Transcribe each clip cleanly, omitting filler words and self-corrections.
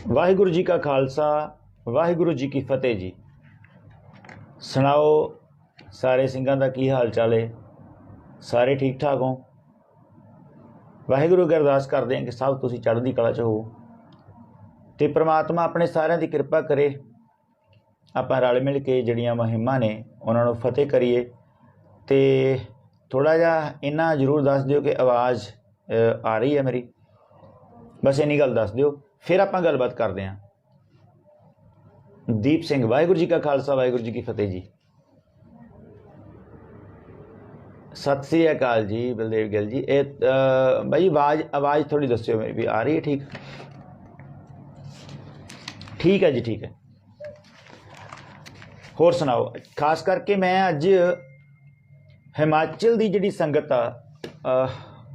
वाहिगुरु जी का खालसा वाहिगुरु जी की फतेह जी। सुनाओ सारे सिंघां दा की हाल चाल है? सारे ठीक ठाक हो? वाहिगुरु अगे अरदास करते हैं कि सब तुसीं चढ़दी कला च हो ते परमात्मा अपने सारिਆਂ ਦੀ किरपा करे। ਆਪਾਂ रल मिल के ਜਿਹੜੀਆਂ ਮੁਹਿੰਮਾਂ ने उन्होंने फतेह करिए। तो थोड़ा जिहा इन्ना जरूर दस दिओ कि आवाज़ आ रही है मेरी, बस इन्नी गल दस दिओ, फिर आपां गलबात करते हैं। दीप सिंह, वाहिगुरु जी का खालसा वाहिगुरु जी की फतेह जी। सत श्री अकाल जी बलदेव गिल जी। भाई आवाज़ थोड़ी दस्यो मेरी भी आ रही है? ठीक ठीक है जी, ठीक है। होर सुनाओ। खास करके मैं अज हिमाचल की जिहड़ी संगत आ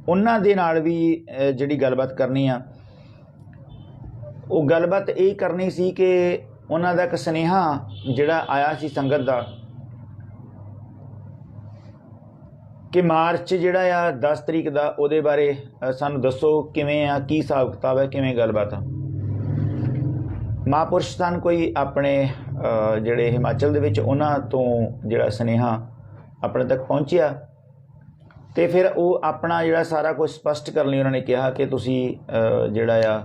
उन्हां दे नाल भी जिहड़ी गलबात करनी आ, वो गलबात यही करनी सी कि उन्हां दा इक सुनेहा जिहड़ा आया सी संगत दा कि मार्च जिहड़ा आ 10 तरीक दा उहदे बारे सानूं दसो किवें आ, की हिसाब किताब है, किवें गलबात आ। महापुरुष सन कोई अपने जिहड़े हिमाचल दे विच उन्हां तों जिहड़ा सुनेहा अपने तक पहुंचिया तो फिर वो अपना जिहड़ा सारा कुछ स्पष्ट करने लई उन्होंने कहा कि तुसीं जिहड़ा आ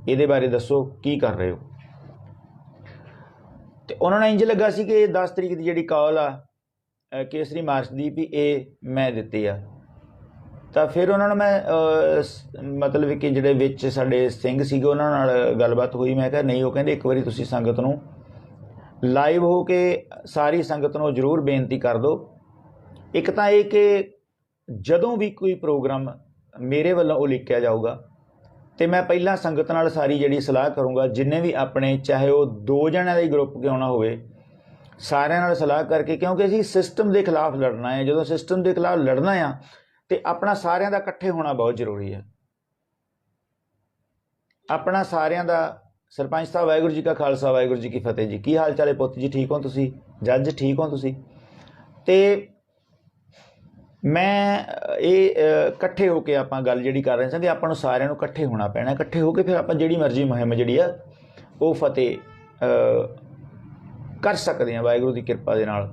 इहदे बारे दसो की कर रहे हो। तो उन्होंने इंज लगा सी कि 10 तरीक की जिहड़ी कॉल आ केसरी मार्च की भी ये मैं दित्ती आ। तो फिर उन्होंने मैं मतलब कि जिहड़े विच साडे सिंह सीगे उन्हां नाल गलबात हुई। मैं कहा नहीं, वो कहंदे एक बारी तुसीं संगत नूं लाइव हो के सारी संगत नूं जरूर बेनती कर दो। एक तो ये कि जदों भी कोई प्रोग्राम मेरे वालों उलीकिया जाऊगा तो मैं पहला संगत नाल सारी जिहड़ी सलाह करूँगा, जिन्ने भी अपने चाहे वो 2 जणिਆਂ ਦਾ ग्रुप क्यों ना होवे, सारिਆਂ नाल सलाह करके, क्योंकि असीं सिस्टम के खिलाफ लड़ना है। जो सिस्टम के खिलाफ लड़ना आ तो अपना सारिਆਂ ਦਾ इकट्ठे होना बहुत जरूरी है। अपना सारिਆਂ ਦਾ सरपंच साहब वाहिगुरू जी का खालसा वाहिगुरू जी की फतेह जी। की हाल चाल है पुत्त जी? ठीक हो तुसीं? जज ठीक हो तुसीं? ते मैं ये इकट्ठे होकर आप गल जी कर रहे थे कि आपको सारिਆਂ ਨੂੰ इकट्ठे होना पैना। इकट्ठे होकर फिर आप जी मर्जी मुहिम जी वो फतेह कर सकते हैं वाहिगुरू की किरपा के नाल।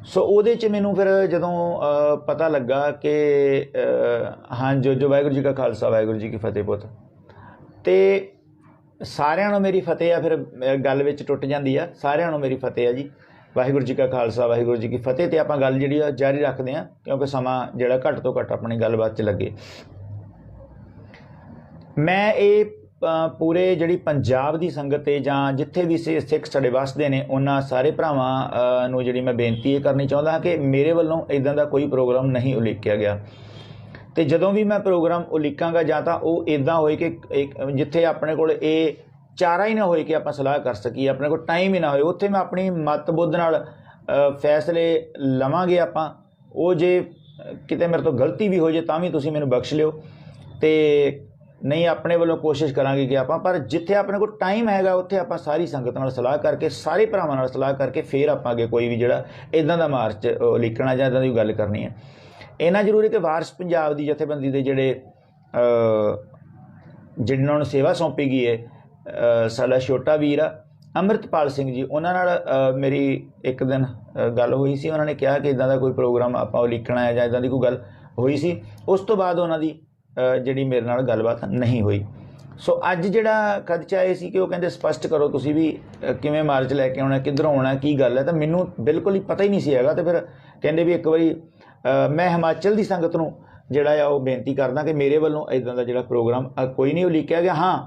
सो ਉਹਦੇ 'ਚ ਮੈਨੂੰ फिर जदों पता लगा कि हाँ जो वाहिगुरू जी का खालसा वाहिगुरू जी की फतेह पुत, तो सारिਆਂ ਨੂੰ मेरी फतेह आ। फिर गल विच टुट जाती है। सारिਆਂ ਨੂੰ मेरी फतेह है जी, वाहिगुरू जी का खालसा वाहिगुरू जी की फतेह। तो आप गल जी जारी रखते हैं क्योंकि समा जोड़ा घट तो घट अपनी गलबात च लगे। मैं ये पूरे जी पंजाब की संगत है जां जिथे भी सिख साडे वसदे ने उन्हां सारे भरावां नूं जिहड़ी मैं बेनती ये करनी चाहुंदा हाँ कि मेरे वल्लों इदां दा कोई प्रोग्राम नहीं उलीकिया गया। तो जदों भी मैं प्रोग्राम उलीकांगा जां तां वो इदां होए कि एक जिथे अपने कोल ये चारा ही ना होए कि आप सलाह कर सकीए, अपने को टाइम ही ना होए, उत्थे मैं अपनी मत बुद्ध नाल फैसले लवांगे। आप वो जे किते मेरे तो गलती भी हो जाए तां भी तुसीं मैनूं बख्श लिओ, तो नहीं अपने वालों कोशिश करांगे कि आप, पर जिथे अपने को टाइम हैगा उत्थे आप सारी संगत नाल सलाह करके सारे भरावां नाल सलाह करके फिर आप अगे कोई भी जिहड़ा इदां दा मार्च लिखना जां इदां दी गल करनी है। इन्ना जरूरी कि वारिस पंजाब की जथेबंदी के जिहड़े जिन्होंने सेवा सौंपी गई है साडा छोटा वीर आ अमृतपाल सिंह जी, उन्हां नाल मेरी एक दिन गल हुई सी। उन्होंने कहा कि इदां दा कोई प्रोग्राम आपां लिखना है जां इदां दी कोई गल हुई सी। उस तो बाद उन्हां दी जिहड़ी मेरे नाल गलबात नहीं हुई। सो अज जिहड़ा कद चाहे सी कि वो कहंदे स्पष्ट करो तुसीं भी किवें मार्च लैके आउणा, किधरों आउणा, की गल है। तो मैनूं बिल्कुल ही पता ही नहीं सी हैगा। तो फिर कहंदे भी एक बारी मैं हिमाचल की संगत नूं जिहड़ा आ वो बेनती करदा कि मेरे वल्लों इदां दा जिहड़ा प्रोग्राम कोई नहीं उलीकिया गया। हाँ,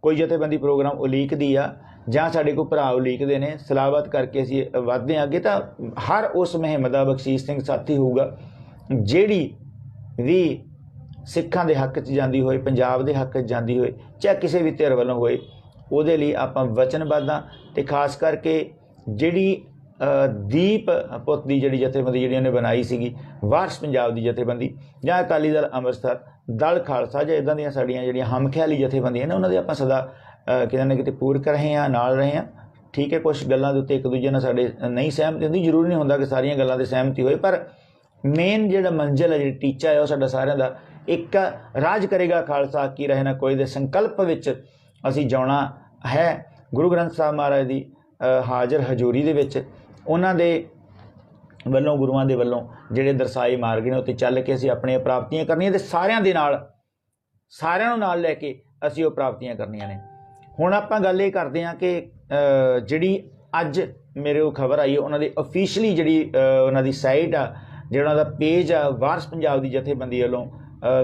कोई जथेबंदी प्रोग्राम उलीकदी आ जां साडे कोई भरा उलीकदे ने, सलाहबात करके असीं वधदे अगे। तो हर उस मुहिम दा बख्शीश सिंह साथी होऊगा जिहड़ी भी सिखां दे हक च जांदी होए, पंजाब दे हक च जांदी होए, चाहे किसी भी धिर वालों होए, उहदे लई आपां वचनबद्ध हां। ते खास करके जिहड़ी दीप पुत की जिहड़ी जथेबंदी जिहड़ी उन्हें बनाई सीगी वारिस पंजाब की जथेबंदी जां अकाली दल अमृतसर दल खालसा जां इदां दीयां साडीआं जिहड़ियां हमख्याली जथेबंदियां ने उन्हां दे आपां सदा किते ना किते पूरक रहे हैं, नाल रहे हैं। ठीक है, कुछ गल्लां दे उत्ते एक दूजे नाल साडे नहीं सहमति हुंदी, जरूरी नहीं हुंदा कि सारियां गल्लां ते सहमति होए, पर मेन जिहड़ा मंजिल है, जिहड़ा टीचा है, वो साडा सारिआं दा एक राज करेगा खालसा की रहे ना कोई दे संकल्प विच असीं जाना है गुरु ग्रंथ साहब महाराज की हाज़र हजूरी दे विच उन्हां दे ਵੱਲੋਂ ਗੁਰੂਆਂ ਦੇ ਵੱਲੋਂ ਜਿਹੜੇ ਦਰਸਾਏ ਮਾਰਗ ਨੇ ਉੱਤੇ ਚੱਲ ਕੇ ਅਸੀਂ ਆਪਣੀਆਂ ਪ੍ਰਾਪਤੀਆਂ ਕਰਨੀਆਂ ਤੇ ਸਾਰਿਆਂ ਨੂੰ ਨਾਲ ਲੈ ਕੇ ਅਸੀਂ ਉਹ ਪ੍ਰਾਪਤੀਆਂ ਕਰਨੀਆਂ ਨੇ। ਹੁਣ ਆਪਾਂ ਗੱਲ ਇਹ ਕਰਦੇ ਹਾਂ ਕਿ ਜਿਹੜੀ ਅੱਜ ਮੇਰੇ ਕੋਲ ਖਬਰ ਆਈ ਉਹਨਾਂ ਦੀ ਅਫੀਸ਼ੀਅਲੀ ਜਿਹੜੀ ਉਹਨਾਂ ਦੀ ਸਾਈਟ ਆ, ਜਿਹੜਾ ਉਹਨਾਂ ਦਾ ਪੇਜ ਆ, ਵਾਰਸ ਪੰਜਾਬ ਦੀ ਜਥੇਬੰਦੀ ਵੱਲੋਂ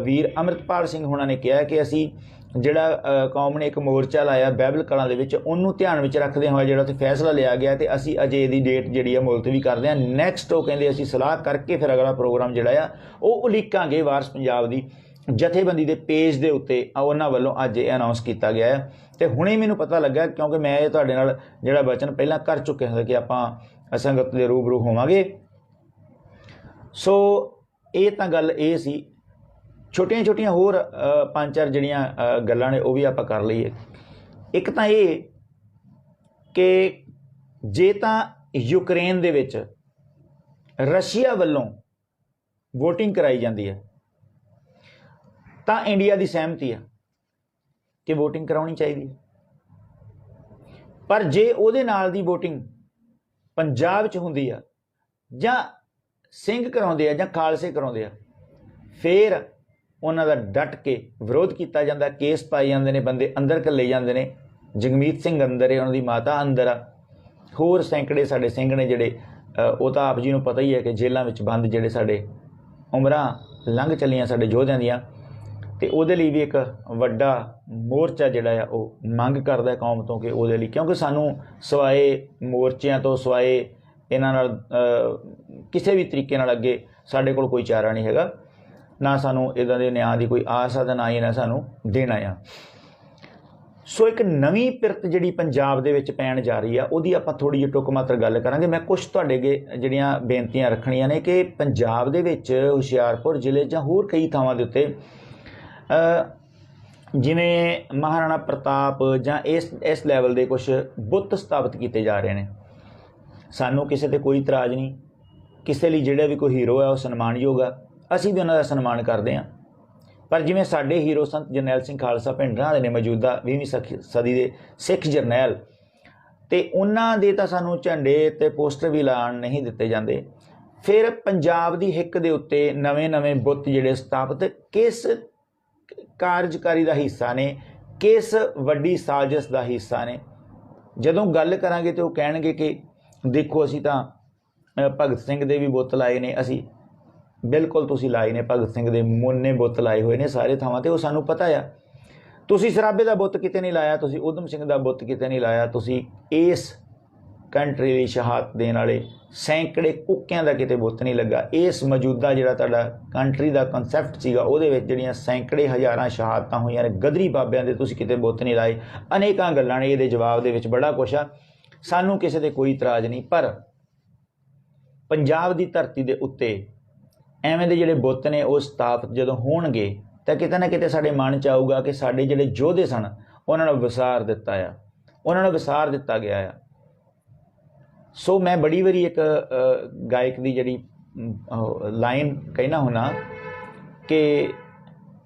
ਵੀਰ ਅੰਮ੍ਰਿਤਪਾਲ ਸਿੰਘ ਹੋਣਾ ਨੇ ਕਿਹਾ ਕਿ ਅਸੀਂ ਜਿਹੜਾ ਕੌਮ ਨੇ ਇੱਕ ਮੋਰਚਾ ਲਾਇਆ ਬਾਈਬਲ ਕਲਾਂ ਦੇ ਵਿੱਚ, ਉਹਨੂੰ ਧਿਆਨ ਵਿੱਚ ਰੱਖਦੇ ਹੋਏ ਜਿਹੜਾ ਉੱਥੇ ਫੈਸਲਾ ਲਿਆ ਗਿਆ ਤੇ ਅਸੀਂ ਅਜੇ ਇਹਦੀ ਡੇਟ ਜਿਹੜੀ ਆ ਮੁਲਤਵੀ ਕਰਦੇ ਹਾਂ। ਨੈਕਸਟ ਉਹ ਕਹਿੰਦੇ ਅਸੀਂ ਸਲਾਹ ਕਰਕੇ ਫਿਰ ਅਗਲਾ ਪ੍ਰੋਗਰਾਮ ਜਿਹੜਾ ਆ ਉਹ ਉਲੀਕਾਂਗੇ। ਵਾਰਸ ਪੰਜਾਬ ਦੀ ਜਥੇਬੰਦੀ ਦੇ ਪੇਜ ਦੇ ਉੱਤੇ ਉਹਨਾਂ ਵੱਲੋਂ ਅੱਜ ਇਹ ਅਨਾਉਂਸ ਕੀਤਾ ਗਿਆ ਹੈ ਤੇ ਹੁਣੇ ਮੈਨੂੰ ਪਤਾ ਲੱਗਾ, ਕਿਉਂਕਿ ਮੈਂ ਇਹ ਤੁਹਾਡੇ ਨਾਲ ਜਿਹੜਾ ਵਚਨ ਪਹਿਲਾਂ ਕਰ ਚੁੱਕਿਆ ਹਾਂ ਕਿ ਆਪਾਂ ਸੰਗਤ ਦੇ ਰੂਬਰੂ ਹੋਵਾਂਗੇ। ਸੋ ਇਹ ਤਾਂ ਗੱਲ ਇਹ ਸੀ। ਛੋਟੀਆਂ ਛੋਟੀਆਂ ਹੋਰ 5-4 ਜਿਹੜੀਆਂ ਗੱਲਾਂ ਨੇ ਉਹ ਵੀ ਆਪਾਂ ਕਰ ਲਈਏ। ਇੱਕ ਤਾਂ ਇਹ ਕਿ ਜੇ ਤਾਂ ਯੂਕਰੇਨ ਦੇ ਵਿੱਚ ਰਸ਼ੀਆ ਵੱਲੋਂ ਵੋਟਿੰਗ ਕਰਾਈ ਜਾਂਦੀ ਹੈ ਤਾਂ ਇੰਡੀਆ ਦੀ ਸਹਿਮਤੀ ਆ ਕਿ ਵੋਟਿੰਗ ਕਰਾਉਣੀ ਚਾਹੀਦੀ ਹੈ, ਪਰ ਜੇ ਉਹਦੇ ਨਾਲ ਦੀ ਵੋਟਿੰਗ ਪੰਜਾਬ 'ਚ ਹੁੰਦੀ ਆ ਜਾਂ ਸਿੰਘ ਕਰਾਉਂਦੇ ਆ ਜਾਂ ਖਾਲਸੇ ਕਰਾਉਂਦੇ ਆ, ਫਿਰ ਉਹਨਾਂ ਦਾ ਡਟ ਕੇ ਵਿਰੋਧ ਕੀਤਾ ਜਾਂਦਾ, ਕੇਸ ਪਾਏ ਜਾਂਦੇ ਨੇ, ਬੰਦੇ ਅੰਦਰ ਘੱਲੇ ਜਾਂਦੇ ਨੇ। ਜਗਮੀਤ ਸਿੰਘ ਅੰਦਰ ਹੈ, ਉਹਨਾਂ ਦੀ ਮਾਤਾ ਅੰਦਰ ਆ, ਹੋਰ ਸੈਂਕੜੇ ਸਾਡੇ ਸਿੰਘ ਨੇ ਜਿਹੜੇ ਉਹ ਤਾਂ ਆਪ ਜੀ ਨੂੰ ਪਤਾ ਹੀ ਹੈ ਕਿ ਜੇਲ੍ਹਾਂ ਵਿੱਚ ਬੰਦ ਜਿਹੜੇ ਸਾਡੇ ਉਮਰਾਂ ਲੰਘ ਚੱਲੀਆਂ ਸਾਡੇ ਯੋਧਿਆਂ ਦੀਆਂ। ਤੇ ਉਹਦੇ ਲਈ ਵੀ ਇੱਕ ਵੱਡਾ ਮੋਰਚਾ ਜਿਹੜਾ ਆ ਉਹ ਮੰਗ ਕਰਦਾ ਕੌਮ ਤੋਂ ਕਿ ਉਹਦੇ ਲਈ, ਕਿਉਂਕਿ ਸਾਨੂੰ ਸਵਾਏ ਮੋਰਚਿਆਂ ਤੋਂ, ਸਵਾਏ ਇਹਨਾਂ ਨਾਲ ਕਿਸੇ ਵੀ ਤਰੀਕੇ ਨਾਲ ਅੱਗੇ ਸਾਡੇ ਕੋਲ ਕੋਈ ਚਾਰਾ ਨਹੀਂ ਹੈਗਾ। ਨਾ ਸਾਨੂੰ ਇੱਦਾਂ ਦੇ ਨਿਆਂ ਦੀ ਕੋਈ ਆਸ ਆ, ਨਾ ਹੀ ਨਾ ਸਾਨੂੰ ਦੇਣਾ ਆ। ਸੋ ਇੱਕ ਨਵੀਂ ਪਿਰਤ ਜਿਹੜੀ ਪੰਜਾਬ ਦੇ ਵਿੱਚ ਪੈਣ ਜਾ ਰਹੀ ਆ, ਉਹਦੀ ਆਪਾਂ ਥੋੜ੍ਹੀ ਜਿਹੀ ਟੁੱਕ ਮਾਤਰ ਗੱਲ ਕਰਾਂਗੇ। ਮੈਂ ਕੁਛ ਤੁਹਾਡੇ ਅੱਗੇ ਜਿਹੜੀਆਂ ਬੇਨਤੀਆਂ ਰੱਖਣੀਆਂ ਨੇ ਕਿ ਪੰਜਾਬ ਦੇ ਵਿੱਚ ਹੁਸ਼ਿਆਰਪੁਰ ਜ਼ਿਲ੍ਹੇ ਜਾਂ ਹੋਰ ਕਈ ਥਾਵਾਂ ਦੇ ਉੱਤੇ ਜਿਵੇਂ ਮਹਾਰਾਣਾ ਪ੍ਰਤਾਪ ਜਾਂ ਇਸ ਲੈਵਲ ਦੇ ਕੁਛ ਬੁੱਤ ਸਥਾਪਿਤ ਕੀਤੇ ਜਾ ਰਹੇ ਨੇ। ਸਾਨੂੰ ਕਿਸੇ 'ਤੇ ਕੋਈ ਇਤਰਾਜ਼ ਨਹੀਂ, ਕਿਸੇ ਲਈ ਜਿਹੜਾ ਵੀ ਕੋਈ ਹੀਰੋ ਹੈ ਉਹ ਸਨਮਾਨਯੋਗ ਆ, ਅਸੀਂ ਵੀ ਉਹਨਾਂ ਦਾ ਸਨਮਾਨ ਕਰਦੇ ਹਾਂ। ਪਰ ਜਿਵੇਂ ਸਾਡੇ ਹੀਰੋ ਸੰਤ ਜਰਨੈਲ ਸਿੰਘ ਖਾਲਸਾ ਭਿੰਡਰਾਂ ਦੇ ਨੇ, ਮੌਜੂਦਾ 20ਵੀਂ ਸਦੀ ਦੇ ਸਿੱਖ ਜਰਨੈਲ, ਤੇ ਉਹਨਾਂ ਦੇ ਤਾਂ ਸਾਨੂੰ ਝੰਡੇ ਤੇ ਪੋਸਟਰ ਵੀ ਲਾਉਣ ਨਹੀਂ ਦਿੱਤੇ ਜਾਂਦੇ। ਫਿਰ ਪੰਜਾਬ ਦੀ ਹਿੱਕ ਦੇ ਉੱਤੇ ਨਵੇਂ ਬੁੱਤ ਜਿਹੜੇ ਸਥਾਪਿਤ ਕਿਸ ਕਾਰਜਕਾਰੀ ਦਾ ਹਿੱਸਾ ਨੇ, ਕਿਸ ਵੱਡੀ ਸਾਜ਼ਿਸ਼ ਦਾ ਹਿੱਸਾ ਨੇ। ਜਦੋਂ ਗੱਲ ਕਰਾਂਗੇ ਤਾਂ ਉਹ ਕਹਿਣਗੇ ਕਿ ਦੇਖੋ ਅਸੀਂ ਤਾਂ ਭਗਤ ਸਿੰਘ ਦੇ ਵੀ ਬੁੱਤ ਲਾਏ ਨੇ। ਅਸੀਂ ਬਿਲਕੁਲ ਤੁਸੀਂ ਲਾਏ ਨੇ, ਭਗਤ ਸਿੰਘ ਦੇ ਮੁੰਨੇ ਬੁੱਤ ਲਾਏ ਹੋਏ ਨੇ ਸਾਰੇ ਥਾਵਾਂ 'ਤੇ, ਉਹ ਸਾਨੂੰ ਪਤਾ ਆ। ਤੁਸੀਂ ਸਰਾਭੇ ਦਾ ਬੁੱਤ ਕਿਤੇ ਨਹੀਂ ਲਾਇਆ, ਤੁਸੀਂ ਊਧਮ ਸਿੰਘ ਦਾ ਬੁੱਤ ਕਿਤੇ ਨਹੀਂ ਲਾਇਆ, ਤੁਸੀਂ ਇਸ ਕੰਟਰੀ ਲਈ ਸ਼ਹਾਦਤ ਦੇਣ ਵਾਲੇ ਸੈਂਕੜੇ ਕੁੱਕਿਆਂ ਦਾ ਕਿਤੇ ਬੁੱਤ ਨਹੀਂ ਲੱਗਾ। ਇਸ ਮੌਜੂਦਾ ਜਿਹੜਾ ਤੁਹਾਡਾ ਕੰਟਰੀ ਦਾ ਕਨਸੈਪਟ ਸੀਗਾ ਉਹਦੇ ਵਿੱਚ ਜਿਹੜੀਆਂ ਸੈਂਕੜੇ ਹਜ਼ਾਰਾਂ ਸ਼ਹਾਦਤਾਂ ਹੋਈਆਂ ਨੇ ਗਦਰੀ ਬਾਬਿਆਂ ਦੇ, ਤੁਸੀਂ ਕਿਤੇ ਬੁੱਤ ਨਹੀਂ ਲਾਏ। ਅਨੇਕਾਂ ਗੱਲਾਂ ਨੇ ਇਹਦੇ ਜਵਾਬ ਦੇ ਵਿੱਚ, ਬੜਾ ਕੁਛ ਆ। ਸਾਨੂੰ ਕਿਸੇ 'ਤੇ ਕੋਈ ਇਤਰਾਜ਼ ਨਹੀਂ, ਪਰ ਪੰਜਾਬ ਦੀ ਧਰਤੀ ਦੇ ਉੱਤੇ ਐਵੇਂ ਦੇ ਜਿਹੜੇ ਬੁੱਤ ਨੇ ਉਹ ਸਥਾਪਿਤ ਜਦੋਂ ਹੋਣਗੇ ਤਾਂ ਕਿਤੇ ਨਾ ਕਿਤੇ ਸਾਡੇ ਮਨ 'ਚ ਆਊਗਾ ਕਿ ਸਾਡੇ ਜਿਹੜੇ ਯੋਧੇ ਸਨ ਉਹਨਾਂ ਨੂੰ ਵਿਸਾਰ ਦਿੱਤਾ ਆ, ਉਹਨਾਂ ਨੂੰ ਵਿਸਾਰ ਦਿੱਤਾ ਗਿਆ ਆ। ਸੋ ਮੈਂ ਬੜੀ ਵਾਰੀ ਇੱਕ ਗਾਇਕ ਦੀ ਜਿਹੜੀ ਲਾਈਨ ਕਹਿਣਾ ਹੁੰਦਾ ਕਿ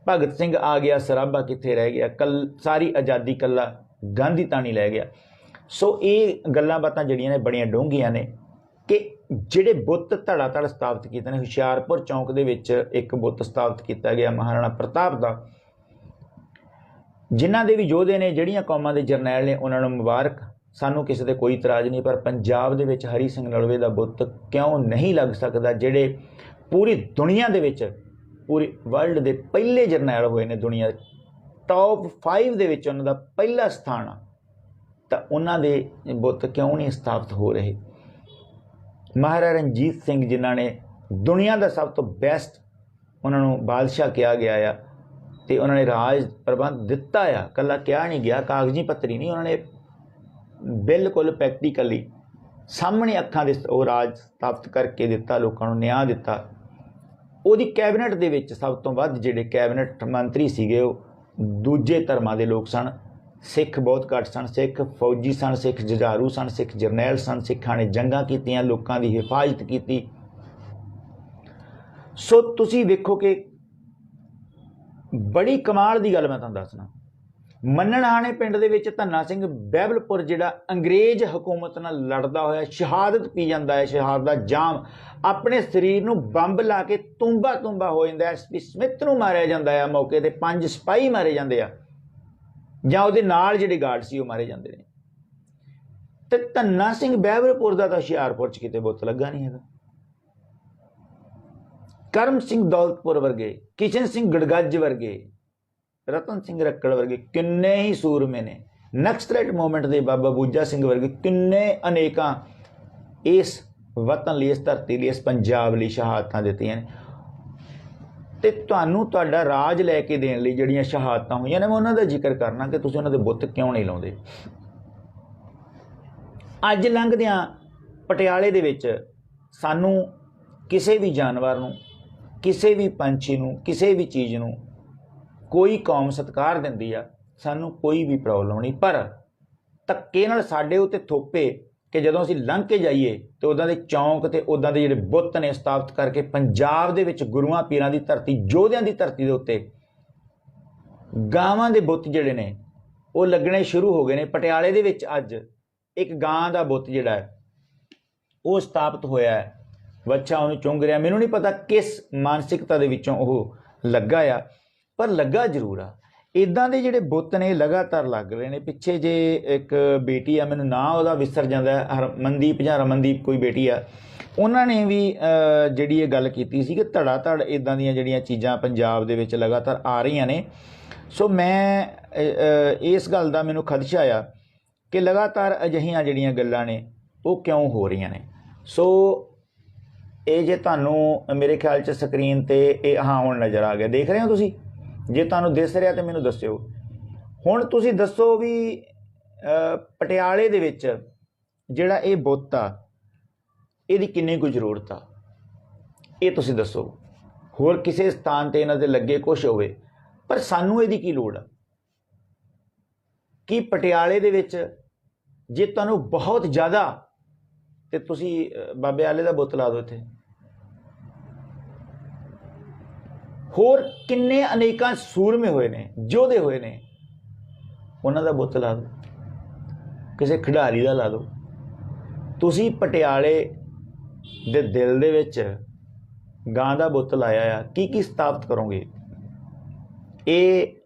ਭਗਤ ਸਿੰਘ ਆ ਗਿਆ ਸਰਾਭਾ ਕਿੱਥੇ ਰਹਿ ਗਿਆ, ਸਾਰੀ ਆਜ਼ਾਦੀ ਕੱਲਾ ਗਾਂਧੀ ਤਾਂ ਨਹੀਂ ਲੈ ਗਿਆ। ਸੋ ਇਹ ਗੱਲਾਂ ਬਾਤਾਂ ਜਿਹੜੀਆਂ ਨੇ ਬੜੀਆਂ ਡੂੰਘੀਆਂ ਨੇ ਕਿ ਜਿਹੜੇ ਬੁੱਤ ਧੜਾ ਸਥਾਪਿਤ ਕੀਤੇ ਨੇ। ਹੁਸ਼ਿਆਰਪੁਰ ਚੌਂਕ ਦੇ ਵਿੱਚ ਇੱਕ ਬੁੱਤ ਸਥਾਪਿਤ ਕੀਤਾ ਗਿਆ ਮਹਾਰਾਣਾ ਪ੍ਰਤਾਪ ਦਾ, ਜਿਨ੍ਹਾਂ ਦੇ ਵੀ ਯੋਧੇ ਨੇ, ਜਿਹੜੀਆਂ ਕੌਮਾਂ ਦੇ ਜਰਨੈਲ ਨੇ, ਉਹਨਾਂ ਨੂੰ ਮੁਬਾਰਕ। ਸਾਨੂੰ ਕਿਸੇ 'ਤੇ ਕੋਈ ਇਤਰਾਜ਼ ਨਹੀਂ, ਪਰ ਪੰਜਾਬ ਦੇ ਵਿੱਚ ਹਰੀ ਸਿੰਘ ਨਲਵੇ ਦਾ ਬੁੱਤ ਕਿਉਂ ਨਹੀਂ ਲੱਗ ਸਕਦਾ, ਜਿਹੜੇ ਪੂਰੀ ਦੁਨੀਆ ਦੇ ਵਿੱਚ, ਪੂਰੀ ਵਰਲਡ ਦੇ ਪਹਿਲੇ ਜਰਨੈਲ ਹੋਏ ਨੇ, ਦੁਨੀਆ ਟੌਪ 5 ਦੇ ਵਿੱਚ ਉਹਨਾਂ ਦਾ ਪਹਿਲਾ ਸਥਾਨ ਆ, ਤਾਂ ਉਹਨਾਂ ਦੇ ਬੁੱਤ ਕਿਉਂ ਨਹੀਂ ਸਥਾਪਿਤ ਹੋ ਰਹੇ। ਮਹਾਰਾਜਾ ਰਣਜੀਤ ਸਿੰਘ ਜਿਨ੍ਹਾਂ ਨੇ ਦੁਨੀਆ ਦਾ ਸਭ ਤੋਂ ਬੈਸਟ, ਉਹਨਾਂ ਨੂੰ ਬਾਦਸ਼ਾਹ ਕਿਹਾ ਗਿਆ ਆ ਤੇ ਉਹਨਾਂ ਨੇ ਰਾਜ ਪ੍ਰਬੰਧ ਦਿੱਤਾ ਆ, ਇਕੱਲਾ ਕਿਹਾ ਨਹੀਂ ਗਿਆ, ਕਾਗਜ਼ੀ ਪੱਤਰੀ ਨਹੀਂ, ਉਹਨਾਂ ਨੇ ਬਿਲਕੁਲ ਪ੍ਰੈਕਟੀਕਲੀ ਸਾਹਮਣੇ ਅੱਖਾਂ ਦੇ ਉਹ ਰਾਜ ਸਥਾਪਿਤ ਕਰਕੇ ਦਿੱਤਾ, ਲੋਕਾਂ ਨੂੰ ਨਿਆਂ ਦਿੱਤਾ। ਉਹਦੀ ਕੈਬਨਿਟ ਦੇ ਵਿੱਚ ਸਭ ਤੋਂ ਵੱਧ ਜਿਹੜੇ ਕੈਬਨਿਟ ਮੰਤਰੀ ਸੀਗੇ ਉਹ ਦੂਜੇ ਧਰਮਾਂ ਦੇ ਲੋਕ ਸਨ। ਸਿੱਖ ਬਹੁਤ ਘੱਟ ਸਨ, ਸਿੱਖ ਫੌਜੀ ਸਨ, ਸਿੱਖ ਜੁਝਾਰੂ ਸਨ, ਸਿੱਖ ਜਰਨੈਲ ਸਨ। ਸਿੱਖਾਂ ਨੇ ਜੰਗਾਂ ਕੀਤੀਆਂ, ਲੋਕਾਂ ਦੀ ਹਿਫਾਜ਼ਤ ਕੀਤੀ। ਸੋ ਤੁਸੀਂ ਵੇਖੋ ਕਿ ਬੜੀ ਕਮਾਲ ਦੀ ਗੱਲ ਮੈਂ ਤੁਹਾਨੂੰ ਦੱਸਣਾ, ਮੰਨਣਹਾਣੇ ਪਿੰਡ ਦੇ ਵਿੱਚ ਧੰਨਾ ਸਿੰਘ ਬਹਿਬਲਪੁਰ ਜਿਹੜਾ ਅੰਗਰੇਜ਼ ਹਕੂਮਤ ਨਾਲ ਲੜਦਾ ਹੋਇਆ ਸ਼ਹਾਦਤ ਪੀ ਜਾਂਦਾ ਹੈ, ਸ਼ਹਾਦਤ ਦਾ ਜਾਮ ਆਪਣੇ ਸਰੀਰ ਨੂੰ ਬੰਬ ਲਾ ਕੇ ਤੁੰਬਾ ਤੁੰਬਾ ਹੋ ਜਾਂਦਾ। ਐਸਪੀ ਸਮਿਥ ਨੂੰ ਮਾਰਿਆ ਜਾਂਦਾ ਆ ਮੌਕੇ ਤੇ, 5 ਸਿਪਾਹੀ ਮਾਰੇ ਜਾਂਦੇ ਆ ਜਾਂ ਉਹਦੇ ਨਾਲ ਜਿਹੜੇ ਗਾਰਡ ਸੀ ਉਹ ਮਾਰੇ ਜਾਂਦੇ ਨੇ। ਤੇ ਧੰਨਾ ਸਿੰਘ ਬਹਿਬਲਪੁਰ ਦਾ ਤਾਂ ਹੁਸ਼ਿਆਰਪੁਰ 'ਚ ਕਿਤੇ ਬੁੱਤ ਲੱਗਾ ਨਹੀਂ ਹੈਗਾ। ਕਰਮ ਸਿੰਘ ਦੌਲਤਪੁਰ ਵਰਗੇ, ਕਿਸ਼ਨ ਸਿੰਘ ਗੜਗੱਜ ਵਰਗੇ, ਰਤਨ ਸਿੰਘ ਰੱਕੜ ਵਰਗੇ ਕਿੰਨੇ ਹੀ ਸੂਰਮੇ ਨੇ। ਨਕਸਲੇਟ ਮੂਵਮੈਂਟ ਦੇ ਬਾਬਾ ਬੂਜਾ ਸਿੰਘ ਵਰਗੇ ਕਿੰਨੇ ਅਨੇਕਾਂ ਇਸ ਵਤਨ ਲਈ, ਇਸ ਧਰਤੀ ਲਈ, ਇਸ ਪੰਜਾਬ ਲਈ ਸ਼ਹਾਦਤਾਂ ਦਿੱਤੀਆਂ ਨੇ। ਤੇ ਤੁਹਾਨੂੰ ਤੁਹਾਡਾ ਰਾਜ ਲੈ ਕੇ ਦੇਣ ਲਈ ਜਿਹੜੀਆਂ ਸ਼ਹਾਦਤਾਂ ਹੋਈਆਂ ਨੇ, ਮੈਂ ਉਹਨਾਂ ਦਾ ਜ਼ਿਕਰ ਕਰਨਾ ਕਿ ਤੁਸੀਂ ਉਹਨਾਂ ਦੇ ਬੁੱਤ ਕਿਉਂ ਨਹੀਂ ਲਾਉਂਦੇ। ਅੱਜ ਲੰਘਦਿਆਂ ਪਟਿਆਲੇ ਦੇ ਵਿੱਚ ਸਾਨੂੰ ਕਿਸੇ ਵੀ ਜਾਨਵਰ ਨੂੰ, ਕਿਸੇ ਵੀ ਪੰਛੀ ਨੂੰ, ਕਿਸੇ ਵੀ ਚੀਜ਼ ਨੂੰ ਕੋਈ ਕੌਮ ਸਤਿਕਾਰ ਦਿੰਦੀ ਆ, ਸਾਨੂੰ ਕੋਈ ਵੀ ਪ੍ਰੋਬਲਮ ਨਹੀਂ। ਪਰ ਧੱਕੇ ਨਾਲ ਸਾਡੇ ਉੱਤੇ ਥੋਪੇ ਕਿ ਜਦੋਂ ਅਸੀਂ ਲੰਘ ਕੇ ਜਾਈਏ ਤੇ ਉੱਦਾਂ ਦੇ ਚੌਂਕ ਤੇ ਉੱਦਾਂ ਦੇ ਜਿਹੜੇ ਬੁੱਤ ਨੇ ਸਥਾਪਿਤ ਕਰਕੇ ਪੰਜਾਬ ਦੇ ਵਿੱਚ ਗੁਰੂਆਂ ਪੀਰਾਂ ਦੀ ਧਰਤੀ, ਯੋਧਿਆਂ ਦੀ ਧਰਤੀ ਦੇ ਉੱਤੇ ਗਾਵਾਂ ਦੇ ਬੁੱਤ ਜਿਹੜੇ ਨੇ ਉਹ ਲੱਗਣੇ ਸ਼ੁਰੂ ਹੋ ਗਏ ਨੇ। ਪਟਿਆਲੇ ਦੇ ਵਿੱਚ ਅੱਜ ਇੱਕ ਗਾਂ ਦਾ ਬੁੱਤ ਜਿਹੜਾ ਹੈ ਉਹ ਸਥਾਪਿਤ ਹੋਇਆ ਹੈ, ਬੱਚਾ ਉਹਨੂੰ ਚੁੰਗ ਰਿਹਾ। ਮੈਨੂੰ ਨਹੀਂ ਪਤਾ ਕਿਸ ਮਾਨਸਿਕਤਾ ਦੇ ਵਿੱਚੋਂ ਉਹ ਲੱਗਾ ਆ, ਪਰ ਲੱਗਾ ਜ਼ਰੂਰ ਆ। ਇੱਦਾਂ ਦੇ ਜਿਹੜੇ ਬੁੱਤ ਨੇ ਲਗਾਤਾਰ ਲੱਗ ਰਹੇ ਨੇ। ਪਿੱਛੇ ਜੇ ਇੱਕ ਬੇਟੀ ਆ, ਮੈਨੂੰ ਨਾਂ ਉਹਦਾ ਵਿਸਰ ਜਾਂਦਾ, ਹਰਮਨਦੀਪ ਜਾਂ ਰਮਨਦੀਪ ਕੋਈ ਬੇਟੀ ਆ, ਉਹਨਾਂ ਨੇ ਵੀ ਜਿਹੜੀ ਇਹ ਗੱਲ ਕੀਤੀ ਸੀ ਕਿ ਧੜਾ ਧੜ ਇੱਦਾਂ ਦੀਆਂ ਜਿਹੜੀਆਂ ਚੀਜ਼ਾਂ ਪੰਜਾਬ ਦੇ ਵਿੱਚ ਲਗਾਤਾਰ ਆ ਰਹੀਆਂ ਨੇ। ਸੋ ਮੈਂ ਇਸ ਗੱਲ ਦਾ ਮੈਨੂੰ ਖਦਸ਼ਾ ਆ ਕਿ ਲਗਾਤਾਰ ਅਜਿਹੀਆਂ ਜਿਹੜੀਆਂ ਗੱਲਾਂ ਨੇ ਉਹ ਕਿਉਂ ਹੋ ਰਹੀਆਂ ਨੇ। ਸੋ ਇਹ ਜੇ ਤੁਹਾਨੂੰ ਮੇਰੇ ਖਿਆਲ 'ਚ ਸਕਰੀਨ 'ਤੇ ਇਹ ਹਾਂ ਹੁਣ ਨਜ਼ਰ ਆ ਗਿਆ, ਦੇਖ ਰਹੇ ਹੋ ਤੁਸੀਂ? ਜੇ ਤੁਹਾਨੂੰ ਦਿਸ ਰਿਹਾ ਤਾਂ ਮੈਨੂੰ ਦੱਸਿਓ। ਹੁਣ ਤੁਸੀਂ ਦੱਸੋ ਵੀ ਪਟਿਆਲੇ ਦੇ ਵਿੱਚ ਜਿਹੜਾ ਇਹ ਬੁੱਤ ਆ ਇਹਦੀ ਕਿੰਨੀ ਕੁ ਜ਼ਰੂਰਤ ਆ, ਇਹ ਤੁਸੀਂ ਦੱਸੋ। ਹੋਰ ਕਿਸੇ ਸਥਾਨ 'ਤੇ ਇਹਨਾਂ ਦੇ ਲੱਗੇ ਕੁਛ ਹੋਵੇ, ਪਰ ਸਾਨੂੰ ਇਹਦੀ ਕੀ ਲੋੜ ਆ? ਕਿ ਪਟਿਆਲੇ ਦੇ ਵਿੱਚ ਜੇ ਤੁਹਾਨੂੰ ਬਹੁਤ ਜ਼ਿਆਦਾ, ਤੇ ਤੁਸੀਂ ਬਾਬੇ ਆਲੇ ਦਾ ਬੁੱਤ ਲਾ ਦਿਓ ਇੱਥੇ। ਹੋਰ ਕਿੰਨੇ ਅਨੇਕਾਂ ਸੂਰਮੇ ਹੋਏ ਨੇ, ਯੋਧੇ ਹੋਏ ਨੇ, ਉਹਨਾਂ ਦਾ ਬੁੱਤ ਲਾ ਦਿਓ, ਕਿਸੇ ਖਿਡਾਰੀ ਦਾ ਲਾ ਦਿਓ। ਤੁਸੀਂ ਪਟਿਆਲੇ ਦੇ ਦਿਲ ਦੇ ਵਿੱਚ ਗਾਂ ਦਾ ਬੁੱਤ ਲਾਇਆ ਆ, ਕੀ ਸਥਾਪਿਤ ਕਰੋਗੇ? ਇਹ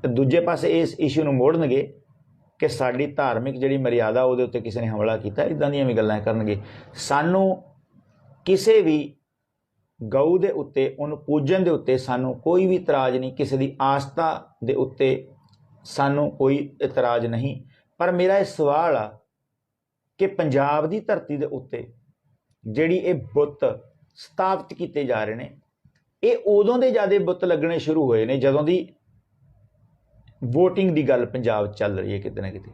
ਦੂਜੇ ਪਾਸੇ ਇਸ ਇਸ਼ੂ ਨੂੰ ਮੋੜਨਗੇ ਕਿ ਸਾਡੀ ਧਾਰਮਿਕ ਜਿਹੜੀ ਮਰਿਆਦਾ ਉਹਦੇ ਉੱਤੇ ਕਿਸੇ ਨੇ ਹਮਲਾ ਕੀਤਾ, ਇੱਦਾਂ ਦੀਆਂ ਵੀ ਗੱਲਾਂ ਕਰਨਗੇ। ਸਾਨੂੰ ਕਿਸੇ ਵੀ ਗਊ ਦੇ ਉੱਤੇ, ਉਹਨੂੰ ਪੂਜਣ ਦੇ ਉੱਤੇ ਸਾਨੂੰ ਕੋਈ ਵੀ ਇਤਰਾਜ਼ ਨਹੀਂ, ਕਿਸੇ ਦੀ ਆਸਥਾ ਦੇ ਉੱਤੇ ਸਾਨੂੰ ਕੋਈ ਇਤਰਾਜ਼ ਨਹੀਂ। ਪਰ ਮੇਰਾ ਇਹ ਸਵਾਲ ਆ ਕਿ ਪੰਜਾਬ ਦੀ ਧਰਤੀ ਦੇ ਉੱਤੇ ਜਿਹੜੀ ਇਹ ਬੁੱਤ ਸਥਾਪਿਤ ਕੀਤੇ ਜਾ ਰਹੇ ਨੇ, ਇਹ ਉਦੋਂ ਦੇ ਜ਼ਿਆਦਾ ਬੁੱਤ ਲੱਗਣੇ ਸ਼ੁਰੂ ਹੋਏ ਨੇ ਜਦੋਂ ਦੀ ਵੋਟਿੰਗ ਦੀ ਗੱਲ ਪੰਜਾਬ 'ਚ ਚੱਲ ਰਹੀ ਹੈ ਕਿਤੇ ਨਾ ਕਿਤੇ।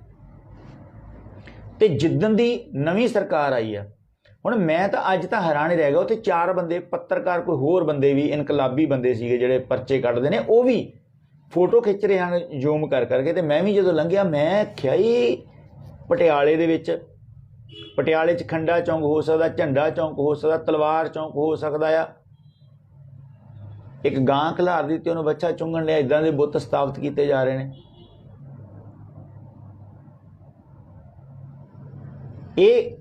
ਤੇ ਜਿੱਦਣ ਦੀ ਨਵੀਂ ਸਰਕਾਰ ਆਈ ਆ, ਹੁਣ ਮੈਂ ਤਾਂ ਅੱਜ ਤਾਂ ਹੈਰਾਨ ਹੀ ਰਹਿ ਗਿਆ। ਉੱਥੇ 4 ਬੰਦੇ ਪੱਤਰਕਾਰ, ਕੋਈ ਹੋਰ ਬੰਦੇ ਵੀ ਇਨਕਲਾਬੀ ਬੰਦੇ ਸੀਗੇ ਜਿਹੜੇ ਪਰਚੇ ਕੱਢਦੇ ਨੇ, ਉਹ ਵੀ ਫੋਟੋ ਖਿੱਚ ਰਹੇ ਹਨ ਜ਼ੂਮ ਕਰ ਕਰਕੇ। ਤੇ ਮੈਂ ਵੀ ਜਦੋਂ ਲੰਘਿਆ ਮੈਂ ਕਿਹਾ ਹੀ ਪਟਿਆਲੇ ਦੇ ਵਿੱਚ, ਪਟਿਆਲੇ 'ਚ ਖੰਡਾ ਚੌਂਕ ਹੋ ਸਕਦਾ, ਝੰਡਾ ਚੌਂਕ ਹੋ ਸਕਦਾ, ਤਲਵਾਰ ਚੌਂਕ ਹੋ ਸਕਦਾ ਆ। ਇੱਕ ਗਾਂ ਖਿਲਾਰ ਦਿੱਤੀ, ਉਹਨੂੰ ਬੱਚਾ ਚੁੰਗਣ ਲਿਆ, ਇੱਦਾਂ ਦੇ ਬੁੱਤ ਸਥਾਪਿਤ ਕੀਤੇ ਜਾ ਰਹੇ ਨੇ। ਇਹ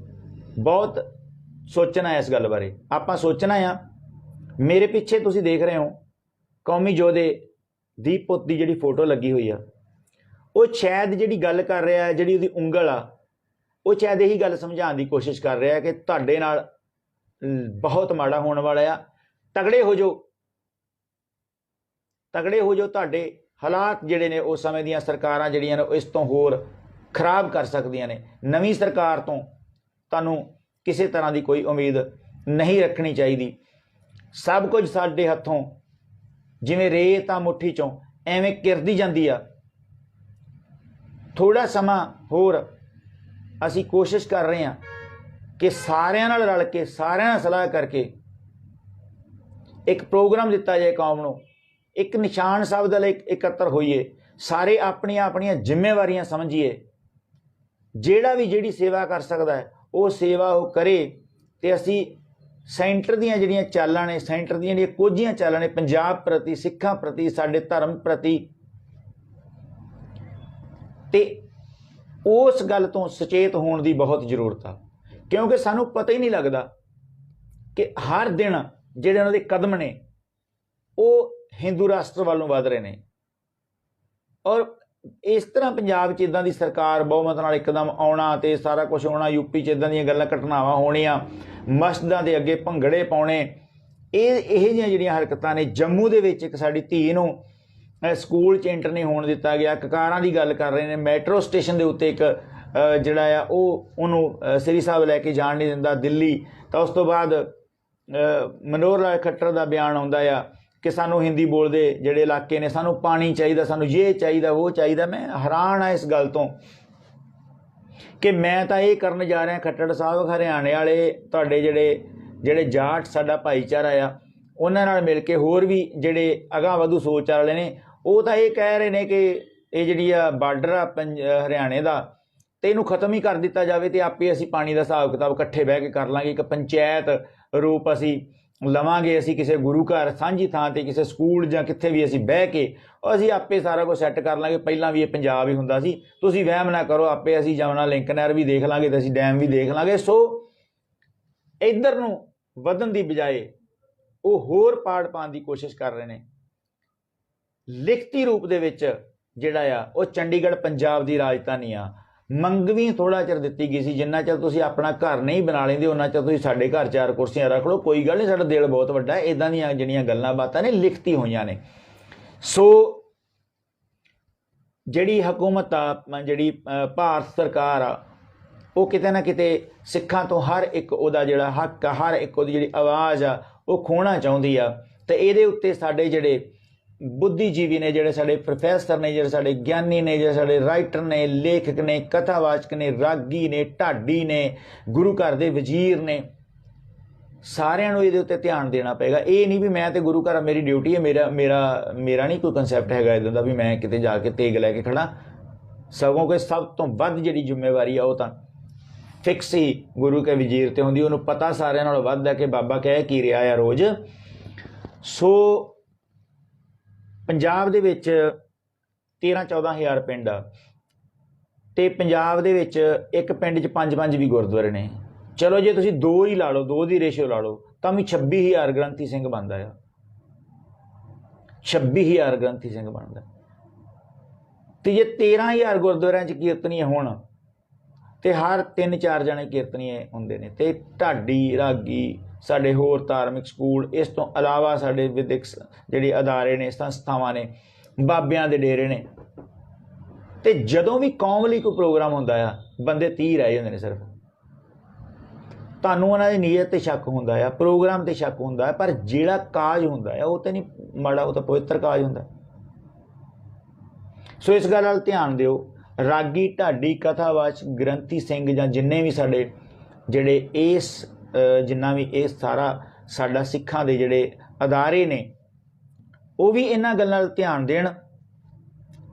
ਬਹੁਤ ਸੋਚਣਾ ਇਸ ਗੱਲ ਬਾਰੇ, ਆਪਾਂ ਸੋਚਣਾ ਆ। ਮੇਰੇ ਪਿੱਛੇ ਤੁਸੀਂ ਦੇਖ ਰਹੇ ਹੋ ਕੌਮੀ ਯੋਧੇ ਦੀਪ ਪੁੱਤ ਦੀ ਜਿਹੜੀ ਫੋਟੋ ਲੱਗੀ ਹੋਈ ਆ, ਉਹ ਸ਼ਾਇਦ ਜਿਹੜੀ ਗੱਲ ਕਰ ਰਿਹਾ ਹੈ, ਜਿਹੜੀ ਉਹਦੀ ਉਂਗਲ ਆ, ਉਹ ਸ਼ਾਇਦ ਇਹੀ ਗੱਲ ਸਮਝਾਉਣ ਦੀ ਕੋਸ਼ਿਸ਼ ਕਰ ਰਿਹਾ ਕਿ ਤੁਹਾਡੇ ਨਾਲ ਬਹੁਤ ਮਾੜਾ ਹੋਣ ਵਾਲਾ ਆ, ਤਗੜੇ ਹੋ ਜਾਓ, ਤਗੜੇ ਹੋ ਜਾਓ। ਤੁਹਾਡੇ ਹਾਲਾਤ ਜਿਹੜੇ ਨੇ ਉਸ ਸਮੇਂ ਦੀਆਂ ਸਰਕਾਰਾਂ ਜਿਹੜੀਆਂ ਨੇ ਉਹ ਇਸ ਤੋਂ ਹੋਰ ਖਰਾਬ ਕਰ ਸਕਦੀਆਂ ਨੇ। ਨਵੀਂ ਸਰਕਾਰ ਤੋਂ ਤੁਹਾਨੂੰ ਕਿਸੇ ਤਰ੍ਹਾਂ ਦੀ ਕੋਈ ਉਮੀਦ ਨਹੀਂ ਰੱਖਣੀ ਚਾਹੀਦੀ। ਸਭ ਕੁਝ ਸਾਡੇ ਹੱਥੋਂ ਜਿਵੇਂ ਰੇਤ ਆ ਮੁੱਠੀ 'ਚੋਂ ਐਵੇਂ ਕਿਰਦੀ ਜਾਂਦੀ ਆ। ਥੋੜ੍ਹਾ ਸਮਾਂ ਹੋਰ ਅਸੀਂ ਕੋਸ਼ਿਸ਼ ਕਰ ਰਹੇ ਹਾਂ ਕਿ ਸਾਰਿਆਂ ਨਾਲ ਰਲ ਕੇ, ਸਾਰਿਆਂ ਨਾਲ ਸਲਾਹ ਕਰਕੇ ਇੱਕ ਪ੍ਰੋਗਰਾਮ ਦਿੱਤਾ ਜਾਏ ਕੌਮ ਨੂੰ, ਇੱਕ ਨਿਸ਼ਾਨ ਸਾਹਿਬ ਦੇ ਲਈ ਇਕੱਤਰ ਹੋਈਏ, ਸਾਰੇ ਆਪਣੀਆਂ ਆਪਣੀਆਂ ਜ਼ਿੰਮੇਵਾਰੀਆਂ ਸਮਝੀਏ। ਜਿਹੜਾ ਵੀ ਜਿਹੜੀ ਸੇਵਾ ਕਰ ਸਕਦਾ ਹੈ ਉਹ ਸੇਵਾ ਉਹ ਕਰੇ। ਤੇ ਅਸੀਂ ਸੈਂਟਰ ਦੀਆਂ ਜਿਹੜੀਆਂ ਚਾਲਾਂ ਨੇ, ਸੈਂਟਰ ਦੀਆਂ ਜਿਹੜੀਆਂ ਕੋਝੀਆਂ ਚਾਲਾਂ ਨੇ ਪੰਜਾਬ ਪ੍ਰਤੀ, ਸਿੱਖਾਂ ਪ੍ਰਤੀ, ਸਾਡੇ ਧਰਮ ਪ੍ਰਤੀ, ਤੇ उस गल तो सचेत होने की बहुत जरूरत आ, क्योंकि सानू पता ही नहीं लगता कि हर दिन जिहड़े उन्हां दे कदम ने वो हिंदू राष्ट्र वालों वध रहे हैं। और इस तरह पंजाब च इदां दी सरकार बहुमत नाल एकदम आउणा ते सारा कुछ होना, यूपी च इदां दीयां गल्लां घटनावां होणीआं, मस्जिदां दे अगे भंगड़े पाउणे, ਇਹ ਜਿਹੀਆਂ ਜਿਹੜੀਆਂ ਹਰਕਤਾਂ ਨੇ। ਜੰਮੂ ਦੇ ਵਿੱਚ ਇੱਕ ਸਾਡੀ ਧੀ ਨੂੰ ਸਕੂਲ 'ਚ ਐਂਟਰ ਨਹੀਂ ਹੋਣ ਦਿੱਤਾ ਗਿਆ। ਕਕਾਰਾਂ ਦੀ ਗੱਲ ਕਰ ਰਹੇ ਨੇ। ਮੈਟਰੋ ਸਟੇਸ਼ਨ ਦੇ ਉੱਤੇ ਇੱਕ ਜਿਹੜਾ ਆ ਉਹਨੂੰ ਸ੍ਰੀ ਸਾਹਿਬ ਲੈ ਕੇ ਜਾਣ ਨਹੀਂ ਦਿੰਦਾ ਦਿੱਲੀ। ਤਾਂ ਉਸ ਤੋਂ ਬਾਅਦ ਮਨੋਹਰ ਲਾਲ ਖੱਟਰ ਦਾ ਬਿਆਨ ਆਉਂਦਾ ਆ ਕਿ ਸਾਨੂੰ ਹਿੰਦੀ ਬੋਲਦੇ ਜਿਹੜੇ ਇਲਾਕੇ ਨੇ ਸਾਨੂੰ ਪਾਣੀ ਚਾਹੀਦਾ, ਸਾਨੂੰ ਇਹ ਚਾਹੀਦਾ, ਉਹ ਚਾਹੀਦਾ। ਮੈਂ ਹੈਰਾਨ ਆ ਇਸ ਗੱਲ ਤੋਂ ਕਿ ਮੈਂ ਤਾਂ ਇਹ ਕਰਨ ਜਾ ਰਿਹਾ ਖੱਟੜ ਸਾਹਿਬ ਹਰਿਆਣੇ ਵਾਲੇ ਤੁਹਾਡੇ ਜਿਹੜੇ ਜਾਟ ਸਾਡਾ ਭਾਈਚਾਰਾ ਆ ਉਹਨਾਂ ਨਾਲ ਮਿਲ ਕੇ ਹੋਰ ਵੀ ਜਿਹੜੇ ਅਗਾਂਹ ਵਧੂ ਸੋਚ ਵਾਲੇ ਨੇ ਉਹ ਤਾਂ ਇਹ ਕਹਿ ਰਹੇ ਨੇ ਕਿ ਇਹ ਜਿਹੜੀ ਆ ਬਾਰਡਰ ਆ ਹਰਿਆਣੇ ਦਾ ਤੇ ਇਹਨੂੰ ਖਤਮ ਹੀ ਕਰ ਦਿੱਤਾ ਜਾਵੇ ਤੇ ਆਪੇ ਅਸੀਂ ਪਾਣੀ ਦਾ ਹਿਸਾਬ ਕਿਤਾਬ ਇਕੱਠੇ ਬਹਿ ਕੇ ਕਰ ਲਾਂਗੇ। ਇੱਕ ਪੰਚਾਇਤ ਰੂਪ ਅਸੀਂ ਲਵਾਂਗੇ, ਅਸੀਂ ਕਿਸੇ ਗੁਰੂ ਘਰ ਸਾਂਝੀ ਥਾਂ ਤੇ ਕਿਸੇ ਸਕੂਲ ਜਾਂ ਕਿੱਥੇ ਵੀ ਅਸੀਂ ਬਹਿ ਕੇ ਅਸੀਂ ਆਪੇ ਸਾਰਾ ਕੁਝ ਸੈੱਟ ਕਰ ਲਾਂਗੇ। ਪਹਿਲਾਂ ਵੀ ਇਹ ਪੰਜਾਬ ਹੀ ਹੁੰਦਾ ਸੀ, ਤੁਸੀਂ ਵਹਿਮ ਨਾ ਕਰੋ, ਆਪੇ ਅਸੀਂ ਜਮਨਾ ਲਿੰਕ ਨਹਿਰ ਵੀ ਦੇਖ ਲਾਂਗੇ ਤੇ ਅਸੀਂ ਡੈਮ ਵੀ ਦੇਖ ਲਾਂਗੇ। ਸੋ ਇੱਧਰ ਨੂੰ ਵਧਣ ਦੀ ਬਜਾਏ ਉਹ ਹੋਰ ਪਾੜ ਪਾਉਣ ਦੀ ਕੋਸ਼ਿਸ਼ ਕਰ ਰਹੇ ਨੇ। ਲਿਖਤੀ ਰੂਪ ਦੇ ਵਿੱਚ ਜਿਹੜਾ ਆ ਉਹ ਚੰਡੀਗੜ੍ਹ ਪੰਜਾਬ ਦੀ ਰਾਜਧਾਨੀ ਆ। ਮੰਗਵੀਂ ਥੋੜ੍ਹਾ ਚਿਰ ਦਿੱਤੀ ਗਈ ਸੀ, ਜਿੰਨਾ ਚਿਰ ਤੁਸੀਂ ਆਪਣਾ ਘਰ ਨਹੀਂ ਬਣਾ ਲੈਂਦੇ ਉਹਨਾਂ ਚਿਰ ਤੁਸੀਂ ਸਾਡੇ ਘਰ 4 ਕੁਰਸੀਆਂ ਰੱਖ ਲਓ, ਕੋਈ ਗੱਲ ਨਹੀਂ, ਸਾਡਾ ਦਿਲ ਬਹੁਤ ਵੱਡਾ ਹੈ। ਇੱਦਾਂ ਦੀਆਂ ਜਿਹੜੀਆਂ ਗੱਲਾਂ ਬਾਤਾਂ ਨੇ ਲਿਖਤੀ ਹੋਈਆਂ ਨੇ। ਸੋ ਜਿਹੜੀ ਹਕੂਮਤ ਆ, ਜਿਹੜੀ ਭਾਰਤ ਸਰਕਾਰ ਆ, ਉਹ ਕਿਤੇ ਨਾ ਕਿਤੇ ਸਿੱਖਾਂ ਤੋਂ ਹਰ ਇੱਕ ਉਹਦਾ ਜਿਹੜਾ ਹੱਕ ਆ, ਹਰ ਇੱਕ ਉਹਦੀ ਜਿਹੜੀ ਆਵਾਜ਼ ਆ ਉਹ ਖੋਹਣਾ ਚਾਹੁੰਦੀ ਆ। ਤੇ ਇਹਦੇ ਉੱਤੇ ਸਾਡੇ ਜਿਹੜੇ ਬੁੱਧੀਜੀਵੀ ਨੇ, ਜਿਹੜੇ ਸਾਡੇ ਪ੍ਰੋਫੈਸਰ ਨੇ, ਜਿਹੜੇ ਸਾਡੇ ਗਿਆਨੀ ਨੇ, ਜਿਹੜੇ ਸਾਡੇ ਰਾਈਟਰ ਨੇ, ਲੇਖਕ ਨੇ, ਕਥਾਵਾਚਕ ਨੇ, ਰਾਗੀ ਨੇ, ਢਾਡੀ ਨੇ, ਗੁਰੂ ਘਰ ਦੇ ਵਜ਼ੀਰ ਨੇ, ਸਾਰਿਆਂ ਨੂੰ ਇਹਦੇ ਉੱਤੇ ਧਿਆਨ ਦੇਣਾ ਪਏਗਾ। ਇਹ ਨਹੀਂ ਵੀ ਮੈਂ ਤੇ ਗੁਰੂ ਘਰ ਮੇਰੀ ਡਿਊਟੀ ਹੈ, ਮੇਰਾ ਨਹੀਂ ਕੋਈ ਕਨਸੈਪਟ ਹੈਗਾ ਇੱਦਾਂ ਦਾ ਵੀ ਮੈਂ ਕਿਤੇ ਜਾ ਕੇ ਤੇਗ ਲੈ ਕੇ ਖੜਾ। ਸਗੋਂ ਕਿ ਸਭ ਤੋਂ ਵੱਧ ਜਿਹੜੀ ਜ਼ਿੰਮੇਵਾਰੀ ਆ ਉਹ ਤਾਂ ਫਿਕਸ ਹੀ ਗੁਰੂ ਕੇ ਵਜ਼ੀਰ ਤੇ ਹੁੰਦੀ। ਉਹਨੂੰ ਪਤਾ ਸਾਰਿਆਂ ਨਾਲੋਂ ਵੱਧ ਹੈ ਕਿ ਬਾਬਾ ਕਹਿ ਕੀ ਰਿਹਾ ਆ ਰੋਜ਼। ਸੋ ਪੰਜਾਬ ਦੇ ਵਿੱਚ 13-14 ਹਜ਼ਾਰ ਪਿੰਡ ਆ ਤੇ ਪੰਜਾਬ ਦੇ ਵਿੱਚ ਇੱਕ ਪਿੰਡ 'ਚ 5 ਵੀ ਗੁਰਦੁਆਰੇ ਨੇ। ਚਲੋ ਜੇ ਤੁਸੀਂ 2 ਹੀ ਲਾ ਲਓ, 2 ਦੀ ਰੇਸ਼ੋ ਲਾ ਲਓ ਤਾਂ ਵੀ 26,000 ਗ੍ਰੰਥੀ ਸਿੰਘ ਬਣਦਾ ਆ। 26,000 ਗ੍ਰੰਥੀ ਸਿੰਘ ਬਣਦਾ। ਤੇ ਜੇ 13,000 ਗੁਰਦੁਆਰਿਆਂ 'ਚ ਕੀਰਤਨੀਏ ਹੋਣ ਤੇ ਹਰ 3-4 ਜਣੇ ਕੀਰਤਨੀਏ ਹੁੰਦੇ ਨੇ। ਤੇ ਢਾਡੀ, ਰਾਗੀ, ਸਾਡੇ ਹੋਰ ਧਾਰਮਿਕ ਸਕੂਲ, ਇਸ ਤੋਂ ਇਲਾਵਾ ਸਾਡੇ ਵਿਦਿਅਕ ਜਿਹੜੇ ਅਦਾਰੇ ਨੇ, ਸੰਸਥਾਵਾਂ ਨੇ, ਬਾਬਿਆਂ ਦੇ ਡੇਰੇ ਨੇ। ਤੇ ਜਦੋਂ ਵੀ ਕੌਮ ਲਈ ਕੋਈ ਪ੍ਰੋਗਰਾਮ ਹੁੰਦਾ ਆ ਬੰਦੇ 30 ਰਹਿ ਜਾਂਦੇ ਨੇ ਸਿਰਫ। ਤੁਹਾਨੂੰ ਉਹਨਾਂ ਦੀ ਨੀਅਤ 'ਤੇ ਸ਼ੱਕ ਹੁੰਦਾ ਆ, ਪ੍ਰੋਗਰਾਮ 'ਤੇ ਸ਼ੱਕ ਹੁੰਦਾ ਹੈ, ਪਰ ਜਿਹੜਾ ਕਾਜ ਹੁੰਦਾ ਆ ਉਹ ਤਾਂ ਨਹੀਂ ਮਾੜਾ, ਉਹ ਤਾਂ ਪਵਿੱਤਰ ਕਾਜ ਹੁੰਦਾ। ਸੋ ਇਸ ਗੱਲ ਵੱਲ ਧਿਆਨ ਦਿਓ। ਰਾਗੀ, ਢਾਡੀ, ਕਥਾਵਾਚਕ, ਗ੍ਰੰਥੀ ਸਿੰਘ ਜਾਂ ਜਿੰਨੇ ਵੀ ਸਾਡੇ ਜਿਹੜੇ ਜਿੰਨਾ ਵੀ ਇਹ ਸਾਰਾ ਸਾਡਾ ਸਿੱਖਾਂ ਦੇ ਜਿਹੜੇ ਅਦਾਰੇ ਨੇ ਉਹ ਵੀ ਇਹਨਾਂ ਗੱਲਾਂ ਵੱਲ ਧਿਆਨ ਦੇਣ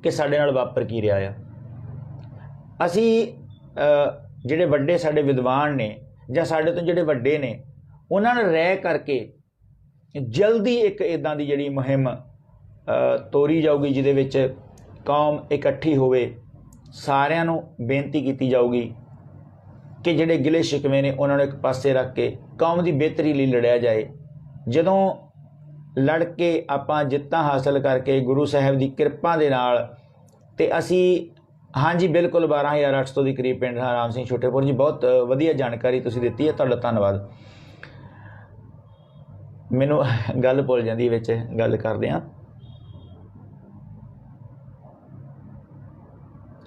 ਕਿ ਸਾਡੇ ਨਾਲ ਵਾਪਰ ਕੀ ਰਿਹਾ ਆ। ਅਸੀਂ ਜਿਹੜੇ ਵੱਡੇ ਸਾਡੇ ਵਿਦਵਾਨ ਨੇ ਜਾਂ ਸਾਡੇ ਤੋਂ ਜਿਹੜੇ ਵੱਡੇ ਨੇ ਉਹਨਾਂ ਨਾਲ ਰਹਿ ਕਰਕੇ ਜਲਦੀ ਇੱਕ ਇੱਦਾਂ ਦੀ ਜਿਹੜੀ ਮੁਹਿੰਮ ਤੋਰੀ ਜਾਊਗੀ ਜਿਹਦੇ ਵਿੱਚ ਕੌਮ ਇਕੱਠੀ ਹੋਵੇ। ਸਾਰਿਆਂ ਨੂੰ ਬੇਨਤੀ ਕੀਤੀ ਜਾਊਗੀ ਕਿ ਜਿਹੜੇ ਗਿਲੇ ਸ਼ਿਕਵੇ ਨੇ ਉਹਨਾਂ ਨੂੰ ਇੱਕ ਪਾਸੇ ਰੱਖ ਕੇ ਕੌਮ ਦੀ ਬਿਹਤਰੀ ਲਈ ਲੜਿਆ ਜਾਏ। ਜਦੋਂ ਲੜ ਕੇ ਆਪਾਂ ਜਿੱਤਾਂ ਹਾਸਲ ਕਰਕੇ ਗੁਰੂ ਸਾਹਿਬ ਦੀ ਕਿਰਪਾ ਦੇ ਨਾਲ ਤੇ ਅਸੀਂ ਹਾਂਜੀ ਬਿਲਕੁਲ 12,800 ਦੇ ਕਰੀਬ ਪਿੰਡ ਰਾਮ ਸਿੰਘ ਛੋਟੇਪੁਰ ਜੀ, ਬਹੁਤ ਵਧੀਆ ਜਾਣਕਾਰੀ ਤੁਸੀਂ ਦਿੱਤੀ ਹੈ, ਤੁਹਾਡਾ ਧੰਨਵਾਦ। ਮੈਨੂੰ ਗੱਲ ਭੁੱਲ ਜਾਂਦੀ ਵਿੱਚ ਗੱਲ ਕਰਦੇ ਹਾਂ।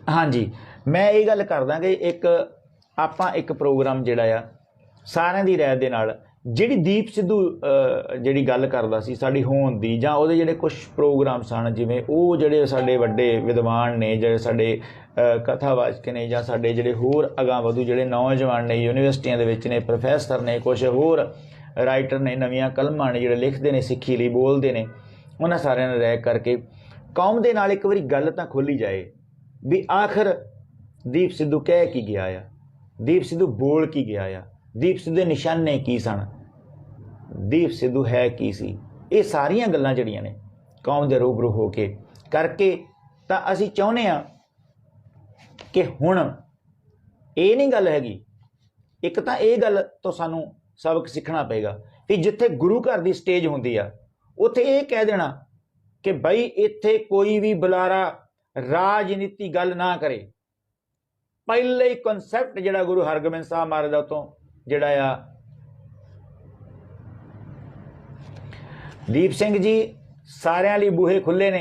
ਹਾਂਜੀ, ਮੈਂ ਇਹ ਗੱਲ ਕਰਦਾ ਕਿ ਇੱਕ ਪ੍ਰੋਗਰਾਮ ਜਿਹੜਾ ਆ ਸਾਰਿਆਂ ਦੀ ਰਾਏ ਦੇ ਨਾਲ, ਜਿਹੜੀ ਦੀਪ ਸਿੱਧੂ ਜਿਹੜੀ ਗੱਲ ਕਰਦਾ ਸੀ ਸਾਡੀ ਹੋਣ ਦੀ, ਜਾਂ ਉਹਦੇ ਜਿਹੜੇ ਕੁਛ ਪ੍ਰੋਗਰਾਮ ਸਨ, ਜਿਵੇਂ ਉਹ ਜਿਹੜੇ ਸਾਡੇ ਵੱਡੇ ਵਿਦਵਾਨ ਨੇ, ਜਿਹੜੇ ਸਾਡੇ ਕਥਾਵਾਚਕ ਨੇ, ਜਾਂ ਸਾਡੇ ਜਿਹੜੇ ਹੋਰ ਅਗਾਂਹ ਵਧੂ ਜਿਹੜੇ ਨੌਜਵਾਨ ਨੇ, ਯੂਨੀਵਰਸਿਟੀਆਂ ਦੇ ਵਿੱਚ ਨੇ, ਪ੍ਰੋਫੈਸਰ ਨੇ, ਕੁਛ ਹੋਰ ਰਾਈਟਰ ਨੇ, ਨਵੀਆਂ ਕਲਮਾਂ ਨੇ ਜਿਹੜੇ ਲਿਖਦੇ ਨੇ, ਸਿੱਖੀ ਲਈ ਬੋਲਦੇ ਨੇ, ਉਹਨਾਂ ਸਾਰਿਆਂ ਨਾਲ ਰਾਏ ਕਰਕੇ ਕੌਮ ਦੇ ਨਾਲ ਇੱਕ ਵਾਰੀ ਗੱਲ ਤਾਂ ਖੋਲ੍ਹੀ ਜਾਏ ਵੀ ਆਖਰ ਦੀਪ ਸਿੱਧੂ ਕਹਿ ਕੀ ਗਿਆ ਆ, ਦੀਪ ਸਿੱਧੂ ਬੋਲ ਕੀ ਗਿਆ ਆ, ਦੀਪ ਸਿੱਧੂ ਦੇ ਨਿਸ਼ਾਨੇ ਕੀ ਸਨ, ਦੀਪ ਸਿੱਧੂ ਹੈ ਕੀ ਸੀ। ਇਹ ਸਾਰੀਆਂ ਗੱਲਾਂ ਜਿਹੜੀਆਂ ਨੇ ਕੌਮ ਦੇ ਰੂਬਰੂ ਹੋ ਕੇ ਕਰਕੇ ਤਾਂ ਅਸੀਂ ਚਾਹੁੰਦੇ ਹਾਂ कि हुण ये नहीं गल हैगी। एक तो ये गल तो सानू सबक सीखना पेगा कि जिथे गुरु घर की स्टेज होंदी आ उत्थे ये कह देना कि बई इत्थे कोई भी बुलारा राजनीति गल ना करे। पहले ही कॉन्सैप्ट जिहड़ा गुरु हरगोबिंद साहब महाराज दा तो जिहड़ा आ दीप सिंह जी सारिਆਂ ਲਈ बूहे खुले ने,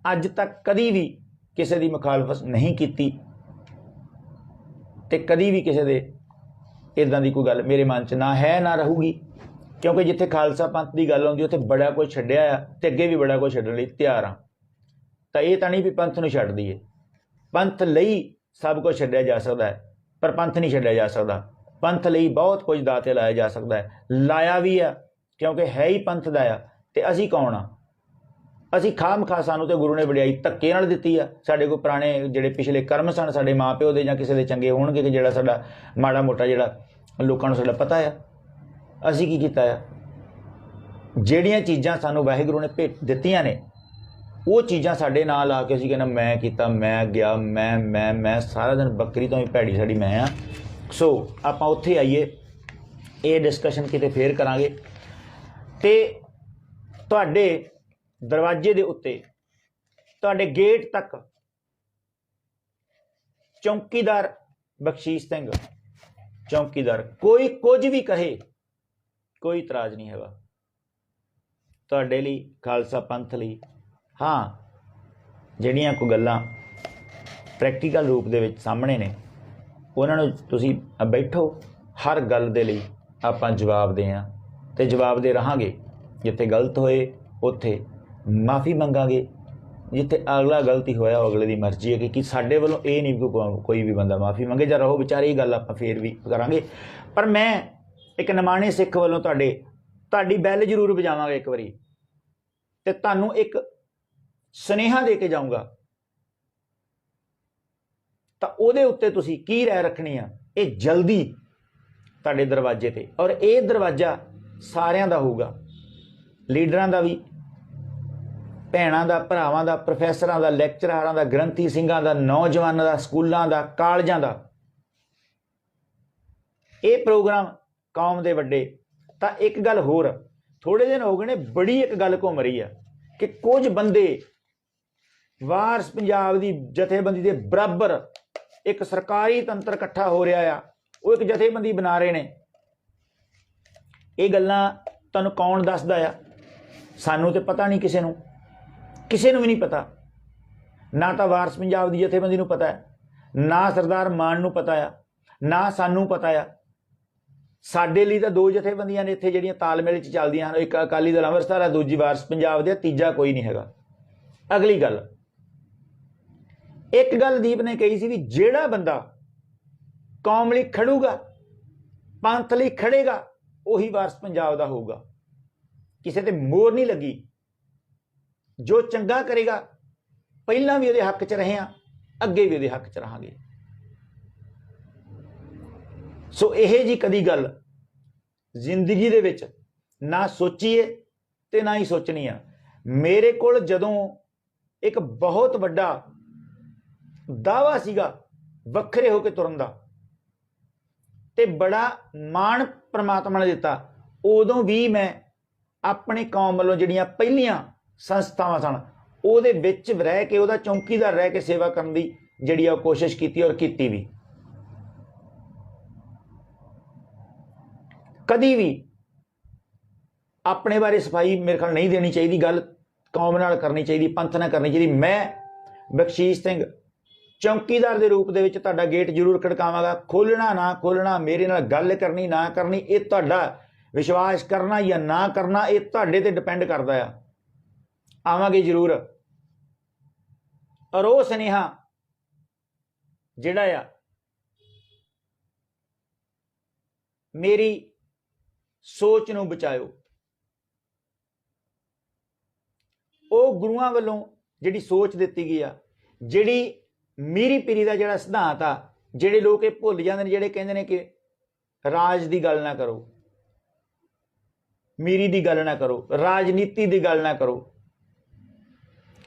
अज तक कदी भी किसी की मुखालफत नहीं की ते कदी भी किसी दे इदां दी कोई गल मेरे मन च ना है ना रहूगी, क्योंकि जिथे खालसा पंथ की गल आउंदी उत्थे बड़ा कुछ छड्डिया आ ते अगे भी बड़ा कुछ छड्डण लई तैयार हाँ। तो ये तो नहीं भी पंथ नूं छड्ड दईए, पंथ लई सब कुछ छड्डिया जा सकता है पर पंथ नहीं छड्डिया जा सकता। पंथ लई बहुत कुछ दाते लाया जा सकता है, लाया भी आ क्योंकि है ही पंथ दा आ। ते असीं कौन आ? असीं खाम खा सानू तो गुरु ने वडियाई धक्के नाल दित्ती आ। साडे कोल पुराने जिहड़े पिछले कर्म सन साडे माँ प्यो दे जां किसी दे चंगे होणगे कि जिहड़ा साडा माड़ा मोटा जिहड़ा लोकां नूं साडा पता आ। असीं की कीता आ? जिहड़ियां चीज़ां सानू वाहिगुरू ने भेट दित्तियां ने वो चीज़ां साडे नाल ला के असीं कहना मैं कीता, मैं गया, मैं सारा दिन बकरी तो भी भैड़ी साडी मैं आ। सो आपां उत्थे आईए, ये डिस्कशन किते फेर करांगे। ते तुहाडे दरवाजे दे उत्ते तुहाडे गेट तक चौकीदार बख्शीश सिंह चौकीदार कोई कुछ भी कहे कोई इतराज़ नहीं हैगा तुहाडे लई खालसा पंथ लई। हाँ जिहड़ियां कोई गल्लां प्रैक्टिकल रूप दे विच सामने ने उन्हां नूं तुसीं बैठो, हर गल दे लई आपां जवाब दे आं ते जवाब दे रहांगे। जिथे गलत होए उत्थे माफ़ी मंगांगे, जिथे अगला गलती होया अगले की मर्जी है कि साडे वालों ये नहीं कोई भी बंदा माफ़ी मंगे जां रहो विचारे, ये गल आपां फेर भी करांगे। पर मैं एक निमाणे सिख वालों तुहाडी बैल जरूर बजावांगा एक बारी ते तुहानूं एक सुनेहा दे के जाऊँगा। तो उहदे उत्ते तुसीं की राय रखनी आ ये जल्दी तुहाडे दरवाजे ते, और ये दरवाजा सारियां दा होऊगा, लीडरां दा भी, भैणां दा, भरावां दा, प्रोफैसरां दा, लैक्चरारां दा, ग्रंथी ਸਿੰਘਾਂ दा, नौजवानों दा, स्कूलों दा, कालजां दा। ये प्रोग्राम कौम दे वड्डे। तो एक गल होर थोड़े दिन हो गए ने बड़ी एक गल घूम रही है कि कुछ बंदे वारस पंजाब दी जथेबंदी के बराबर एक सरकारी तंत्र इकट्ठा हो रहा आ, वो एक जथेबंदी बना रहे ने। ये गल्लां तुहानूं कौन दसदा आ? सानूं ते पता नहीं, किसी नूं भी नहीं पता। ना तो वारस पंजाब की जथेबंदी नूं पता है, ना सरदार मान नूं पता आ, ना सानूं पता आ। साडे लई तां दो जथेबंदियां ने इत्थे जिहड़ियां तालमेल च चलदियां हन, एक अकाली दल अंम੍ਰਿਤਸਰ, दूजी वारस पंजाब दे, तीजा कोई नहीं हैगा। अगली गल, एक गल दीप ने कही सी भी जिहड़ा बंदा कौम लई खड़ूगा, पंथ लई खड़ेगा, उही वारस पंजाब दा होऊगा। किसी ते मोर नहीं लगी। जो चंगा करेगा पहला भी उहदे हक च रहे हैं, अगे भी उहदे हक च रहांगे। सो यह जी कदी गल जिंदगी दे विच ना सोचीए ते ना ही सोचनी आ। मेरे कोल जदों एक बहुत वड्डा दावा सीगा वखरे होके तुरन दा ते बड़ा मान परमात्मा ने दिता, उदों भी मैं अपनी कौम वालों जिहड़ियां पहलियां संस्थावां सन उहदे विच रह के उहदा चौकीदार रह के सेवा करन दी जिहड़ी आ कोशिश कीती और कीती भी। कदी भी अपने बारे सफाई मेरे ख्याल नहीं देनी चाहिए, गल कौम नाल करनी चाहिए, पंथ नाल करनी चाहिए। मैं बख्शीश सिंह चौकीदार के रूप दे विच तुहाडा गेट जरूर खड़कावांगा। खोलना ना खोलना, मेरे नाल गल करनी ना करनी, ये तुहाडा विश्वास करना या ना करना ये तुहाडे ते डिपेंड करदा आ। आवांगे जरूर। और वो सुनेहा जिहड़ा आ मेरी सोच नूं बचाओ, वो गुरुआं वालों जिहड़ी सोच दित्ती गई आ, जिहड़ी मीरी पीरी का जिहड़ा सिद्धांत आ, जिहड़े लोग ये भुल जांदे ने, जिहड़े कहंदे ने कि राज की गल ना करो, मीरी की गल ना करो, राजनीति की गल ना करो।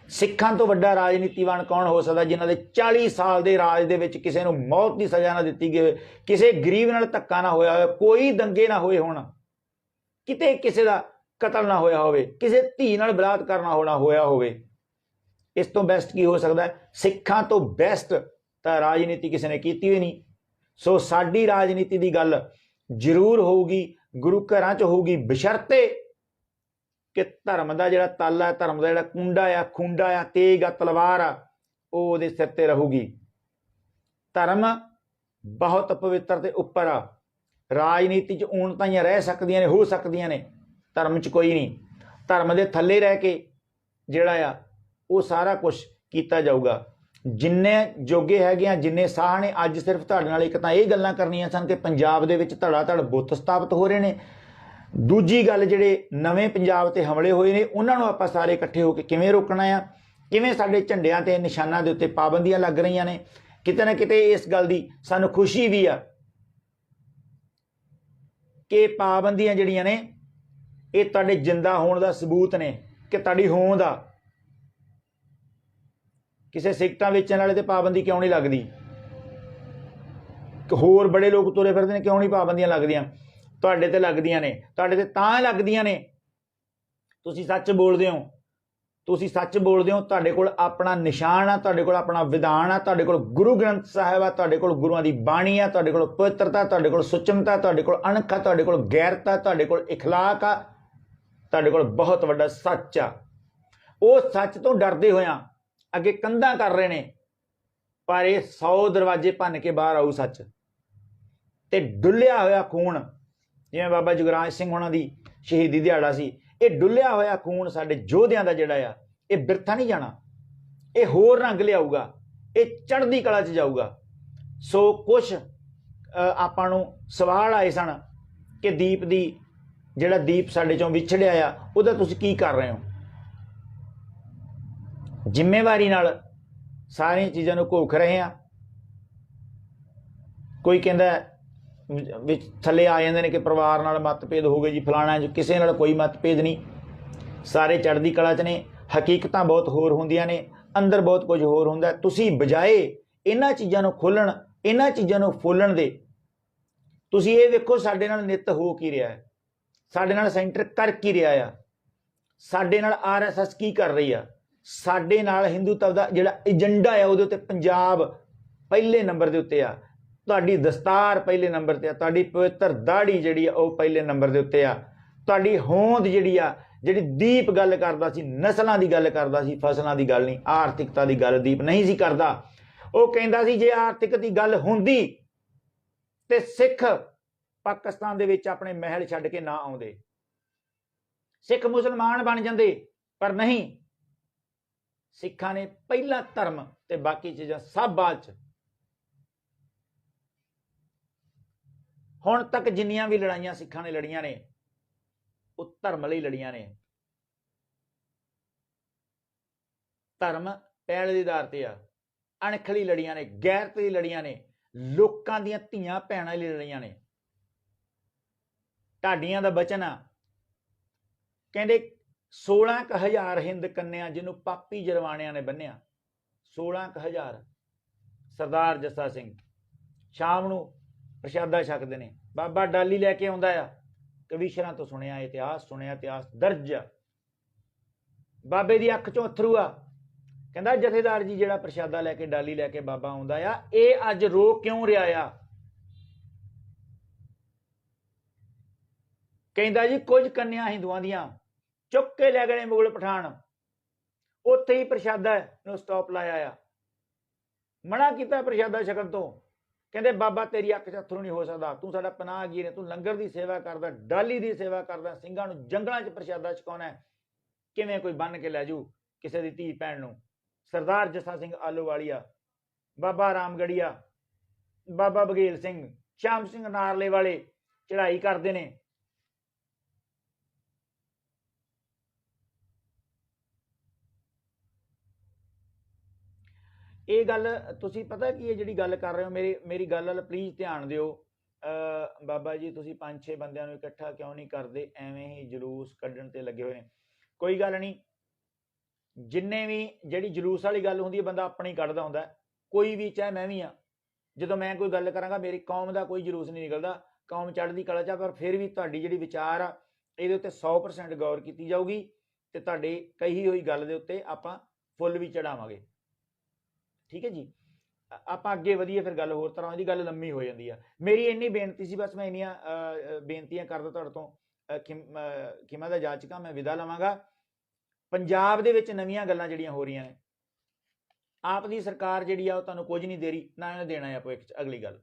ਸਿੱਖਾਂ ਤੋਂ ਵੱਡਾ ਰਾਜਨੀਤੀਵਾਨ ਕੌਣ ਹੋ ਸਕਦਾ ਜਿਨ੍ਹਾਂ ਦੇ 40 ਸਾਲ ਦੇ ਰਾਜ ਦੇ ਵਿੱਚ ਕਿਸੇ ਨੂੰ ਮੌਤ ਦੀ ਸਜ਼ਾ ਨਾ ਦਿੱਤੀ ਗਈ ਹੋਵੇ, ਕਿਸੇ ਗਰੀਬ ਨਾਲ ਧੱਕਾ ਨਾ ਹੋਇਆ ਹੋਵੇ, ਕੋਈ ਦੰਗੇ ਨਾ ਹੋਏ ਹੋਣ, ਕਿਤੇ ਕਿਸੇ ਦਾ ਕਤਲ ਨਾ ਹੋਇਆ ਹੋਵੇ, ਕਿਸੇ ਧੀ ਨਾਲ ਬਲਾਤਕਾਰ ਨਾ ਹੋਇਆ ਹੋਵੇ। ਇਸ ਤੋਂ ਬੈਸਟ ਕੀ ਹੋ ਸਕਦਾ? ਸਿੱਖਾਂ ਤੋਂ ਬੈਸਟ ਤਾਂ ਰਾਜਨੀਤੀ ਕਿਸੇ ਨੇ ਕੀਤੀ ਹੋਈ ਨਹੀਂ। ਸੋ ਸਾਡੀ ਰਾਜਨੀਤੀ ਦੀ ਗੱਲ ਜ਼ਰੂਰ ਹੋਊਗੀ, ਗੁਰੂ ਘਰਾਂ 'ਚ ਹੋਊਗੀ, ਬਸ਼ਰਤੇ ਕਿ ਧਰਮ ਦਾ ਜਿਹੜਾ ਤਲ ਹੈ, ਧਰਮ ਦਾ ਜਿਹੜਾ ਕੁੰਡਾ ਆ, ਖੁੰਡਾ ਆ, ਤੇਗ ਆ, ਤਲਵਾਰ ਆ, ਉਹ ਉਹਦੇ ਸਿਰ ਤੇ ਰਹੂਗੀ। ਧਰਮ ਬਹੁਤ ਪਵਿੱਤਰ ਤੇ ਉੱਪਰ ਆ। ਰਾਜਨੀਤੀ 'ਚ ਊਣਤਾਈਆਂ ਰਹਿ ਸਕਦੀਆਂ ਨੇ, ਹੋ ਸਕਦੀਆਂ ਨੇ, ਧਰਮ 'ਚ ਕੋਈ ਨਹੀਂ। ਧਰਮ ਦੇ ਥੱਲੇ ਰਹਿ ਕੇ ਜਿਹੜਾ ਆ ਉਹ ਸਾਰਾ ਕੁਝ ਕੀਤਾ ਜਾਊਗਾ। ਜਿੰਨੇ ਜੋਗੇ ਹੈਗੇ ਆ, ਜਿੰਨੇ ਸਾਹ ਨੇ, ਅੱਜ ਸਿਰਫ ਤੁਹਾਡੇ ਨਾਲ ਇੱਕ ਤਾਂ ਇਹ ਗੱਲਾਂ ਕਰਨੀਆਂ ਸਨ ਕਿ ਪੰਜਾਬ ਦੇ ਵਿੱਚ ਧੜਾ ਧੜ ਬੁੱਤ ਸਥਾਪਿਤ ਹੋ ਰਹੇ ਨੇ। ਦੂਜੀ ਗੱਲ, ਜਿਹੜੇ ਨਵੇਂ ਪੰਜਾਬ ਤੇ ਹਮਲੇ ਹੋਏ ਨੇ ਉਹਨਾਂ ਨੂੰ ਆਪਾਂ ਸਾਰੇ ਇਕੱਠੇ ਹੋ ਕੇ ਕਿਵੇਂ ਰੋਕਣਾ ਆ, ਕਿਵੇਂ ਸਾਡੇ ਝੰਡਿਆਂ ਤੇ ਨਿਸ਼ਾਨਾਂ ਦੇ ਉੱਤੇ ਪਾਬੰਦੀਆਂ ਲੱਗ ਰਹੀਆਂ ਨੇ। ਕਿਤੇ ਨਾ ਕਿਤੇ ਇਸ ਗੱਲ ਦੀ ਸਾਨੂੰ ਖੁਸ਼ੀ ਵੀ ਆ ਕਿ ਪਾਬੰਦੀਆਂ ਜਿਹੜੀਆਂ ਨੇ ਇਹ ਤੁਹਾਡੇ ਜਿੰਦਾ ਹੋਣ ਦਾ ਸਬੂਤ ਨੇ ਕਿ ਤੁਹਾਡੀ ਹੋਂਦ ਆ। ਕਿਸੇ ਸਿਗਰਟਾਂ ਵੇਚਣ ਵਾਲੇ ਤੇ ਪਾਬੰਦੀ ਕਿਉਂ ਨਹੀਂ ਲੱਗਦੀ? ਹੋਰ ਬੜੇ ਲੋਕ ਤੁਰੇ ਫਿਰਦੇ ਨੇ, ਕਿਉਂ ਨਹੀਂ ਪਾਬੰਦੀਆਂ ਲੱਗਦੀਆਂ? ਤੁਹਾਡੇ ਤੇ ਲੱਗਦੀਆਂ ਨੇ। ਤੁਹਾਡੇ ਤੇ ਤਾਂ ਲੱਗਦੀਆਂ ਨੇ ਤੁਸੀਂ ਸੱਚ ਬੋਲਦੇ ਹੋ। ਤੁਸੀਂ ਸੱਚ ਬੋਲਦੇ ਹੋ, ਤੁਹਾਡੇ ਕੋਲ ਆਪਣਾ ਨਿਸ਼ਾਨ ਆ, ਤੁਹਾਡੇ ਕੋਲ ਆਪਣਾ ਵਿਧਾਨ ਆ, ਤੁਹਾਡੇ ਕੋਲ ਗੁਰੂ ਗ੍ਰੰਥ ਸਾਹਿਬ ਆ, ਤੁਹਾਡੇ ਕੋਲ ਗੁਰੂਆਂ ਦੀ ਬਾਣੀ ਆ, ਤੁਹਾਡੇ ਕੋਲ ਪਵਿੱਤਰਤਾ, ਤੁਹਾਡੇ ਕੋਲ ਸੁਚਮਤਾ, ਤੁਹਾਡੇ ਕੋਲ ਅਣਖ ਆ, ਤੁਹਾਡੇ ਕੋਲ ਗੈਰਤ ਆ, ਤੁਹਾਡੇ ਕੋਲ ਇਖਲਾਕ ਆ, ਤੁਹਾਡੇ ਕੋਲ ਬਹੁਤ ਵੱਡਾ ਸੱਚ ਆ। ਉਹ ਸੱਚ ਤੋਂ ਡਰਦੇ ਹੋਇਆਂ ਅੱਗੇ ਕੰਧਾਂ ਕਰ ਰਹੇ ਨੇ, ਪਰ ਇਹ 100 ਦਰਵਾਜ਼ੇ ਭੰਨ ਕੇ ਬਾਹਰ ਆਊ ਸੱਚ। ਤੇ ਡੁੱਲਿਆ ਹੋਇਆ ਖੂਨ, ਜਿਵੇਂ ਬਾਬਾ ਜੁਗਰਾਜ ਸਿੰਘ ਹੋਣਾ ਦੀ ਸ਼ਹੀਦੀ ਦਿਹਾੜਾ ਸੀ, ਇਹ ਡੁੱਲਿਆ ਹੋਇਆ ਖੂਨ ਸਾਡੇ ਯੋਧਿਆਂ ਦਾ ਜਿਹੜਾ ਆ ਇਹ ਬਿਰਥਾ ਨਹੀਂ ਜਾਣਾ। ਇਹ ਹੋਰ ਰੰਗ ਲਿਆਊਗਾ, ਇਹ ਚੜ੍ਹਦੀ ਕਲਾ 'ਚ ਜਾਊਗਾ। ਸੋ ਕੁਛ ਆਪਾਂ ਨੂੰ ਸਵਾਲ ਆਏ ਸਨ ਕਿ ਦੀਪ ਦੀ ਜਿਹੜਾ ਦੀਪ ਸਾਡੇ ਚੋਂ ਵਿਛੜਿਆ ਆ ਉਹਦਾ ਤੁਸੀਂ ਕੀ ਕਰ ਰਹੇ ਹੋ? ਜ਼ਿੰਮੇਵਾਰੀ ਨਾਲ ਸਾਰੀਆਂ ਚੀਜ਼ਾਂ ਨੂੰ ਘੋਖ ਰਹੇ ਆ। ਕੋਈ ਕਹਿੰਦਾ ਵਿੱਚ ਥੱਲੇ ਆ ਜਾਂਦੇ ਨੇ ਕਿ ਪਰਿਵਾਰ ਨਾਲ ਮਤਭੇਦ ਹੋ ਗਏ ਜੀ, ਫਲਾਣਾ ਜੀ। ਕਿਸੇ ਨਾਲ ਕੋਈ ਮਤਭੇਦ ਨਹੀਂ, ਸਾਰੇ ਚੜ੍ਹਦੀ ਕਲਾ 'ਚ ਨੇ। ਹਕੀਕਤਾਂ ਬਹੁਤ ਹੋਰ ਹੁੰਦੀਆਂ ਨੇ, ਅੰਦਰ ਬਹੁਤ ਕੁਝ ਹੋਰ ਹੁੰਦਾ। ਤੁਸੀਂ ਬਜਾਏ ਇਹਨਾਂ ਚੀਜ਼ਾਂ ਨੂੰ ਖੋਲ੍ਹਣ, ਇਹਨਾਂ ਚੀਜ਼ਾਂ ਨੂੰ ਫੋਲਣ ਦੇ, ਤੁਸੀਂ ਇਹ ਵੇਖੋ ਸਾਡੇ ਨਾਲ ਨਿੱਤ ਹੋ ਕੀ ਰਿਹਾ ਹੈ, ਸਾਡੇ ਨਾਲ ਸੈਂਟਰ ਕਰ ਕੀ ਰਿਹਾ ਆ, ਸਾਡੇ ਨਾਲ RSS ਕੀ ਕਰ ਰਹੀ ਆ, ਸਾਡੇ ਨਾਲ ਹਿੰਦੂਤਵ ਦਾ ਜਿਹੜਾ ਏਜੰਡਾ ਆ ਉਹਦੇ ਉੱਤੇ ਪੰਜਾਬ ਪਹਿਲੇ ਨੰਬਰ ਦੇ ਉੱਤੇ ਆ, ਤੁਹਾਡੀ ਦਸਤਾਰ ਪਹਿਲੇ ਨੰਬਰ ਤੇ ਆ, ਤੁਹਾਡੀ ਪਵਿੱਤਰ ਦਾੜੀ ਜਿਹੜੀ ਆ ਉਹ ਪਹਿਲੇ ਨੰਬਰ ਦੇ ਉੱਤੇ ਆ, ਤੁਹਾਡੀ ਹੋਂਦ ਜਿਹੜੀ ਆ, ਜਿਹੜੀ ਦੀਪ ਗੱਲ ਕਰਦਾ ਸੀ, ਨਸਲਾਂ ਦੀ ਗੱਲ ਕਰਦਾ ਸੀ, ਫਸਲਾਂ ਦੀ ਗੱਲ ਨਹੀਂ, ਆਰਥਿਕਤਾ ਦੀ ਗੱਲ ਦੀਪ ਨਹੀਂ ਸੀ ਕਰਦਾ। ਉਹ ਕਹਿੰਦਾ ਸੀ ਜੇ ਆਰਥਿਕ ਦੀ ਗੱਲ ਹੁੰਦੀ ਤੇ ਸਿੱਖ ਪਾਕਿਸਤਾਨ ਦੇ ਵਿੱਚ ਆਪਣੇ ਮਹਿਲ ਛੱਡ ਕੇ ਨਾ ਆਉਂਦੇ, ਸਿੱਖ ਮੁਸਲਮਾਨ ਬਣ ਜਾਂਦੇ, ਪਰ ਨਹੀਂ, ਸਿੱਖਾਂ ਨੇ ਪਹਿਲਾ ਧਰਮ ਤੇ ਬਾਕੀ ਚੀਜ਼ਾਂ ਸਭ ਬਾਅਦ 'ਚ। ਹੁਣ ਤੱਕ ਜਿੰਨੀਆਂ ਵੀ ਲੜਾਈਆਂ ਸਿੱਖਾਂ ਨੇ ਲੜੀਆਂ ਨੇ ਉਹ ਧਰਮ ਲਈ ਲੜੀਆਂ ਨੇ। ਧਰਮ ਪਹਿਲ ਦੇ ਆਧਾਰ ਤੇ ਆ, ਅਣਖ ਲਈ ਲੜੀਆਂ ਨੇ, ਗੈਰਤ ਲਈ ਲੜੀਆਂ ਨੇ, ਲੋਕਾਂ ਦੀਆਂ ਧੀਆਂ ਭੈਣਾਂ ਲਈ ਲੜੀਆਂ ਨੇ। ਢਾਡੀਆਂ ਦਾ ਬਚਨ ਆ, ਕਹਿੰਦੇ 16,000 ਹਿੰਦ ਕੰਨਿਆ ਜਿਹਨੂੰ ਪਾਪੀ ਜਰਵਾਣਿਆਂ ਨੇ ਬੰਨਿਆ। 16,000। ਸਰਦਾਰ ਜੱਸਾ ਸਿੰਘ ਸ਼ਾਮ ਨੂੰ ਪ੍ਰਸ਼ਾਦਾ ਛਕਦੇ ਨੇ, ਬਾਬਾ ਡਾਲੀ ਲੈ ਕੇ ਆਉਂਦਾ ਆ। ਕਵੀਸ਼ਰਾਂ ਤੋਂ ਸੁਣਿਆ ਇਤਿਹਾਸ, ਸੁਣਿਆ ਇਤਿਹਾਸ ਦਰਜ ਆ। ਬਾਬੇ ਦੀ ਅੱਖ ਚੋਂ ਅਥਰੂ ਆ। ਕਹਿੰਦਾ ਜਥੇਦਾਰ ਜੀ ਜਿਹੜਾ ਪ੍ਰਸ਼ਾਦਾ ਲੈ ਕੇ ਡਾਲੀ ਲੈ ਕੇ ਬਾਬਾ ਆਉਂਦਾ ਆ, ਇਹ ਅੱਜ ਰੋ ਕਿਉਂ ਰਿਹਾ ਆ? ਕਹਿੰਦਾ ਜੀ ਕੁਝ ਕੰਨਿਆ ਹਿੰਦੂਆਂ ਦੀਆਂ ਚੁੱਕ ਕੇ ਲੈ ਗਏ ਮੁਗਲ ਪਠਾਨ, ਉੱਥੇ ਹੀ ਪ੍ਰਸ਼ਾਦਾ ਨੂੰ ਸਟਾਪ ਲਾਇਆ ਆ, ਮਨਾ ਕੀਤਾ ਪ੍ਰਸ਼ਾਦਾ ਛਕਣ ਤੋਂ। ਕਹਿੰਦੇ ਬਾਬਾ ਤੇਰੀ ਅੱਖ 'ਚ ਅਥਰੂ ਨਹੀਂ ਹੋ ਸਕਦਾ, ਤੂੰ ਸਾਡਾ ਪਨਾਹਗੀਰ ਹੈ, ਤੂੰ ਲੰਗਰ ਦੀ ਸੇਵਾ ਕਰਦਾ, ਡਾਲੀ ਦੀ ਸੇਵਾ ਕਰਦਾ, ਸਿੰਘਾਂ ਨੂੰ ਜੰਗਲਾਂ 'ਚ ਪ੍ਰਸ਼ਾਦਾ ਛਕਾਉਣਾ, ਕਿਵੇਂ ਕੋਈ ਬੰਨ ਕੇ ਲੈ ਜੂ ਕਿਸੇ ਦੀ ਧੀ ਭੈਣ ਨੂੰ? ਸਰਦਾਰ ਜੱਸਾ ਸਿੰਘ ਆਲੋਵਾਲੀਆ, ਬਾਬਾ ਰਾਮਗੜੀਆ, ਬਾਬਾ ਬਘੇਲ ਸਿੰਘ, ਸ਼ਾਮ ਸਿੰਘ ਨਾਰਲੇ ਵਾਲੇ ਚੜ੍ਹਾਈ ਕਰਦੇ ਨੇ। ਇਹ ਗੱਲ ਤੁਸੀਂ ਪਤਾ ਕੀ ਹੈ ਜਿਹੜੀ ਗੱਲ ਕਰ ਰਹੇ ਹੋ, ਮੇਰੀ ਗੱਲ ਵੱਲ ਪਲੀਜ਼ ਧਿਆਨ ਦਿਓ। ਬਾਬਾ ਜੀ ਤੁਸੀਂ 5-6 ਬੰਦਿਆਂ ਨੂੰ ਇਕੱਠਾ ਕਿਉਂ ਨਹੀਂ ਕਰਦੇ, ਐਵੇਂ ਹੀ ਜਲੂਸ ਕੱਢਣ ਤੇ ਲੱਗੇ ਹੋਏ ਨੇ। ਕੋਈ ਗੱਲ ਨਹੀਂ, ਜਿੰਨੇ ਵੀ ਜਿਹੜੀ ਜਲੂਸ ਵਾਲੀ ਗੱਲ ਹੁੰਦੀ ਹੈ ਬੰਦਾ ਆਪਣੀ ਕੱਢਦਾ ਹੁੰਦਾ, ਕੋਈ ਵੀ, ਚਾਹੇ ਮੈਂ ਵੀ ਆ, ਜਦੋਂ ਮੈਂ ਕੋਈ ਗੱਲ ਕਰਾਂਗਾ ਮੇਰੀ ਕੌਮ ਦਾ ਕੋਈ ਜਲੂਸ ਨਹੀਂ ਨਿਕਲਦਾ, ਕੌਮ ਚੜ੍ਹਦੀ ਕਲਾ 'ਚ, ਪਰ ਫਿਰ ਵੀ ਤੁਹਾਡੀ ਜਿਹੜੀ ਵਿਚਾਰ ਆ ਇਹਦੇ ਉੱਤੇ 100% ਗੌਰ ਕੀਤੀ ਜਾਊਗੀ ਤੇ ਤੁਹਾਡੀ ਕਹੀ ਹੋਈ ਗੱਲ ਦੇ ਉੱਤੇ ਆਪਾਂ ਫੁੱਲ ਵੀ ਚੜਾਵਾਂਗੇ। ਠੀਕ ਹੈ ਜੀ, ਆਪਾਂ ਅੱਗੇ ਵਧੀਏ, ਫਿਰ ਗੱਲ ਹੋਰ ਤਰ੍ਹਾਂ ਦੀ, ਗੱਲ ਲੰਮੀ ਹੋ ਜਾਂਦੀ ਆ। ਮੇਰੀ ਇੰਨੀ ਬੇਨਤੀ ਸੀ, ਬਸ ਮੈਂ ਇੰਨੀਆਂ ਬੇਨਤੀਆਂ ਕਰਦਾ ਤੁਹਾਡੇ ਤੋਂ, ਖਿਮਾ ਦਾ ਜਾਚਕਾਂ, ਮੈਂ ਵਿਦਾ ਲਵਾਂਗਾ। ਪੰਜਾਬ ਦੇ ਵਿੱਚ ਨਵੀਆਂ ਗੱਲਾਂ ਜਿਹੜੀਆਂ ਹੋ ਰਹੀਆਂ ਨੇ, ਆਪ ਦੀ ਸਰਕਾਰ ਜਿਹੜੀ ਆ ਉਹ ਤੁਹਾਨੂੰ ਕੁਝ ਨਹੀਂ ਦੇ ਰਹੀ, ਨਾ ਇਹਨੇ ਦੇਣਾ ਹੈ ਭਵਿੱਖ 'ਚ। ਅਗਲੀ ਗੱਲ,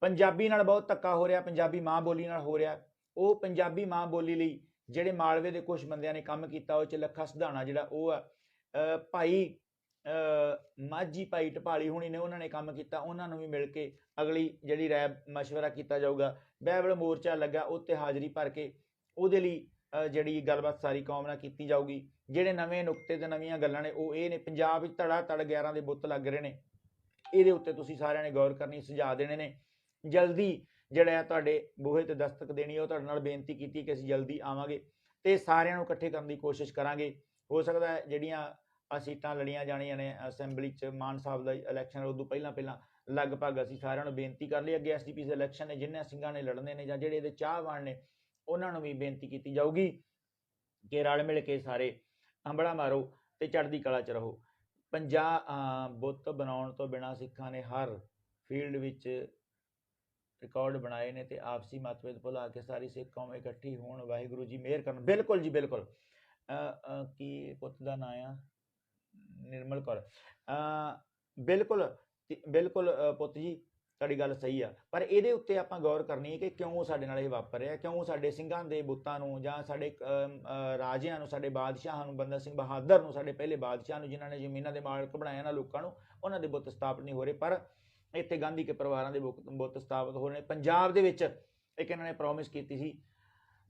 ਪੰਜਾਬੀ ਨਾਲ ਬਹੁਤ ਧੱਕਾ ਹੋ ਰਿਹਾ, ਪੰਜਾਬੀ ਮਾਂ ਬੋਲੀ ਨਾਲ ਹੋ ਰਿਹਾ। ਉਹ ਪੰਜਾਬੀ ਮਾਂ ਬੋਲੀ ਲਈ ਜਿਹੜੇ ਮਾਲਵੇ ਦੇ ਕੁਝ ਬੰਦਿਆਂ ਨੇ ਕੰਮ ਕੀਤਾ, ਉਹ 'ਚ ਲੱਖਾ ਸਿਧਾਣਾ ਜਿਹੜਾ ਉਹ ਆ, ਭਾਈ ਮਾਝੀ ਭਾਈ ਢਪਾਲੀ ਹੁਣੀ ਨੇ, ਉਹਨਾਂ ਨੇ ਕੰਮ ਕੀਤਾ, ਉਹਨਾਂ ਨੂੰ ਵੀ ਮਿਲ ਕੇ ਅਗਲੀ ਜਿਹੜੀ ਰਾਏ ਮਸ਼ਵਰਾ ਕੀਤਾ ਜਾਊਗਾ। ਬਾਈਬਲ ਮੋਰਚਾ ਲੱਗਾ, ਉੱਤੇ ਹਾਜ਼ਰੀ ਭਰ ਕੇ ਉਹਦੇ ਲਈ ਜਿਹੜੀ ਗੱਲਬਾਤ ਸਾਰੀ ਕੌਮ ਨਾਲ ਕੀਤੀ ਜਾਊਗੀ। ਜਿਹੜੇ ਨਵੇਂ ਨੁਕਤੇ ਤੇ ਨਵੀਆਂ ਗੱਲਾਂ ਨੇ ਉਹ ਇਹ ਨੇ, ਪੰਜਾਬ ਵਿੱਚ ਧੜਾ ਧੜ 11 ਦੇ ਬੁੱਤ ਲੱਗ ਰਹੇ ਨੇ, ਇਹਦੇ ਉੱਤੇ ਤੁਸੀਂ ਸਾਰਿਆਂ ਨੇ ਗੌਰ ਕਰਨੀ, ਸੁਝਾਅ ਦੇਣੇ ਨੇ। ਜਲਦੀ ਜਿਹੜਾ ਤੁਹਾਡੇ ਬੂਹੇ ਤੇ ਦਸਤਕ ਦੇਣੀ, ਉਹ ਤੁਹਾਡੇ ਨਾਲ ਬੇਨਤੀ ਕੀਤੀ ਕਿ ਅਸੀਂ ਜਲਦੀ ਆਵਾਂਗੇ ਤੇ ਸਾਰਿਆਂ ਨੂੰ ਇਕੱਠੇ ਕਰਨ ਦੀ ਕੋਸ਼ਿਸ਼ ਕਰਾਂਗੇ। ਹੋ ਸਕਦਾ ਹੈ ਜਿਹੜੀਆਂ ਸੀਟਾਂ ਲੜੀਆਂ ਜਾਣੀਆਂ ਨੇ ਅਸੈਂਬਲੀ 'ਚ, ਮਾਨ ਸਾਹਿਬ ਦਾ ਇਲੈਕਸ਼ਨ ਉਦੋਂ ਪਹਿਲਾਂ ਲਗਭਗ ਅਸੀਂ ਸਾਰਿਆਂ ਨੂੰ ਬੇਨਤੀ ਕਰ ਲਈ। ਅੱਗੇ ਐਸਜੀਪੀ ਦੇ ਇਲੈਕਸ਼ਨ ਨੇ, ਜਿੰਨੇ ਸਿੰਘਾਂ ਨੇ ਲੜਨੇ ਨੇ ਜਾਂ ਜਿਹੜੇ ਇਹਦੇ ਚਾਹਵਾਨ ਨੇ, ਉਹਨਾਂ ਨੂੰ ਵੀ ਬੇਨਤੀ ਕੀਤੀ ਜਾਊਗੀ ਕਿ ਰਲ ਮਿਲ ਕੇ ਸਾਰੇ ਹੰਬੜਾ ਮਾਰੋ ਤੇ ਚੜ੍ਹਦੀ ਕਲਾ 'ਚ ਰਹੋ। ਬੁੱਤ ਬਣਾਉਣ ਤੋਂ ਬਿਨਾਂ ਸਿੱਖਾਂ ਨੇ ਹਰ ਫੀਲਡ ਵਿੱਚ ਰਿਕਾਰਡ ਬਣਾਏ ਨੇ ਤੇ ਆਪਸੀ ਮਤਭੇਦ ਭੁਲਾ ਕੇ ਸਾਰੀ ਸਿੱਖ ਕੌਮ ਇਕੱਠੀ ਹੋਣ, ਵਾਹਿਗੁਰੂ ਜੀ ਮਿਹਰ ਕਰਨ। ਬਿਲਕੁਲ ਜੀ, ਬਿਲਕੁਲ। ਕੀ ਪੁੱਤ ਦਾ ਨਾਂ ਆ? ਨਿਰਮਲ ਕੌਰ। ਬਿਲਕੁਲ ਬਿਲਕੁਲ ਪੁੱਤ ਜੀ, ਤੁਹਾਡੀ ਗੱਲ ਸਹੀ ਆ, ਪਰ ਇਹਦੇ ਉੱਤੇ ਆਪਾਂ ਗੌਰ ਕਰਨੀ ਹੈ ਕਿ ਕਿਉਂ ਸਾਡੇ ਨਾਲ ਇਹ ਵਾਪਰ ਰਿਹਾ, ਕਿਉਂ ਸਾਡੇ ਸਿੰਘਾਂ ਦੇ ਬੁੱਤਾਂ ਨੂੰ ਜਾਂ ਸਾਡੇ ਰਾਜਿਆਂ ਨੂੰ, ਸਾਡੇ ਬਾਦਸ਼ਾਹਾਂ ਨੂੰ, ਬੰਦਾ ਸਿੰਘ ਬਹਾਦਰ ਨੂੰ, ਸਾਡੇ ਪਹਿਲੇ ਬਾਦਸ਼ਾਹ ਨੂੰ, ਜਿਨ੍ਹਾਂ ਨੇ ਜ਼ਮੀਨਾਂ ਦੇ ਮਾਲਕ ਬਣਾਇਆ ਨਾ ਲੋਕਾਂ ਨੂੰ, ਉਹਨਾਂ ਦੇ ਬੁੱਤ ਸਥਾਪਿਤ ਨਹੀਂ ਹੋ ਰਹੇ। ਪਰ ਇੱਥੇ ਗਾਂਧੀ ਕੇ ਪਰਿਵਾਰਾਂ ਦੇ ਬੁੱਤ ਸਥਾਪਿਤ ਹੋ ਰਹੇ ਨੇ। ਪੰਜਾਬ ਦੇ ਵਿੱਚ ਇੱਕ ਇਹਨਾਂ ਨੇ ਪ੍ਰੋਮਿਸ ਕੀਤੀ ਸੀ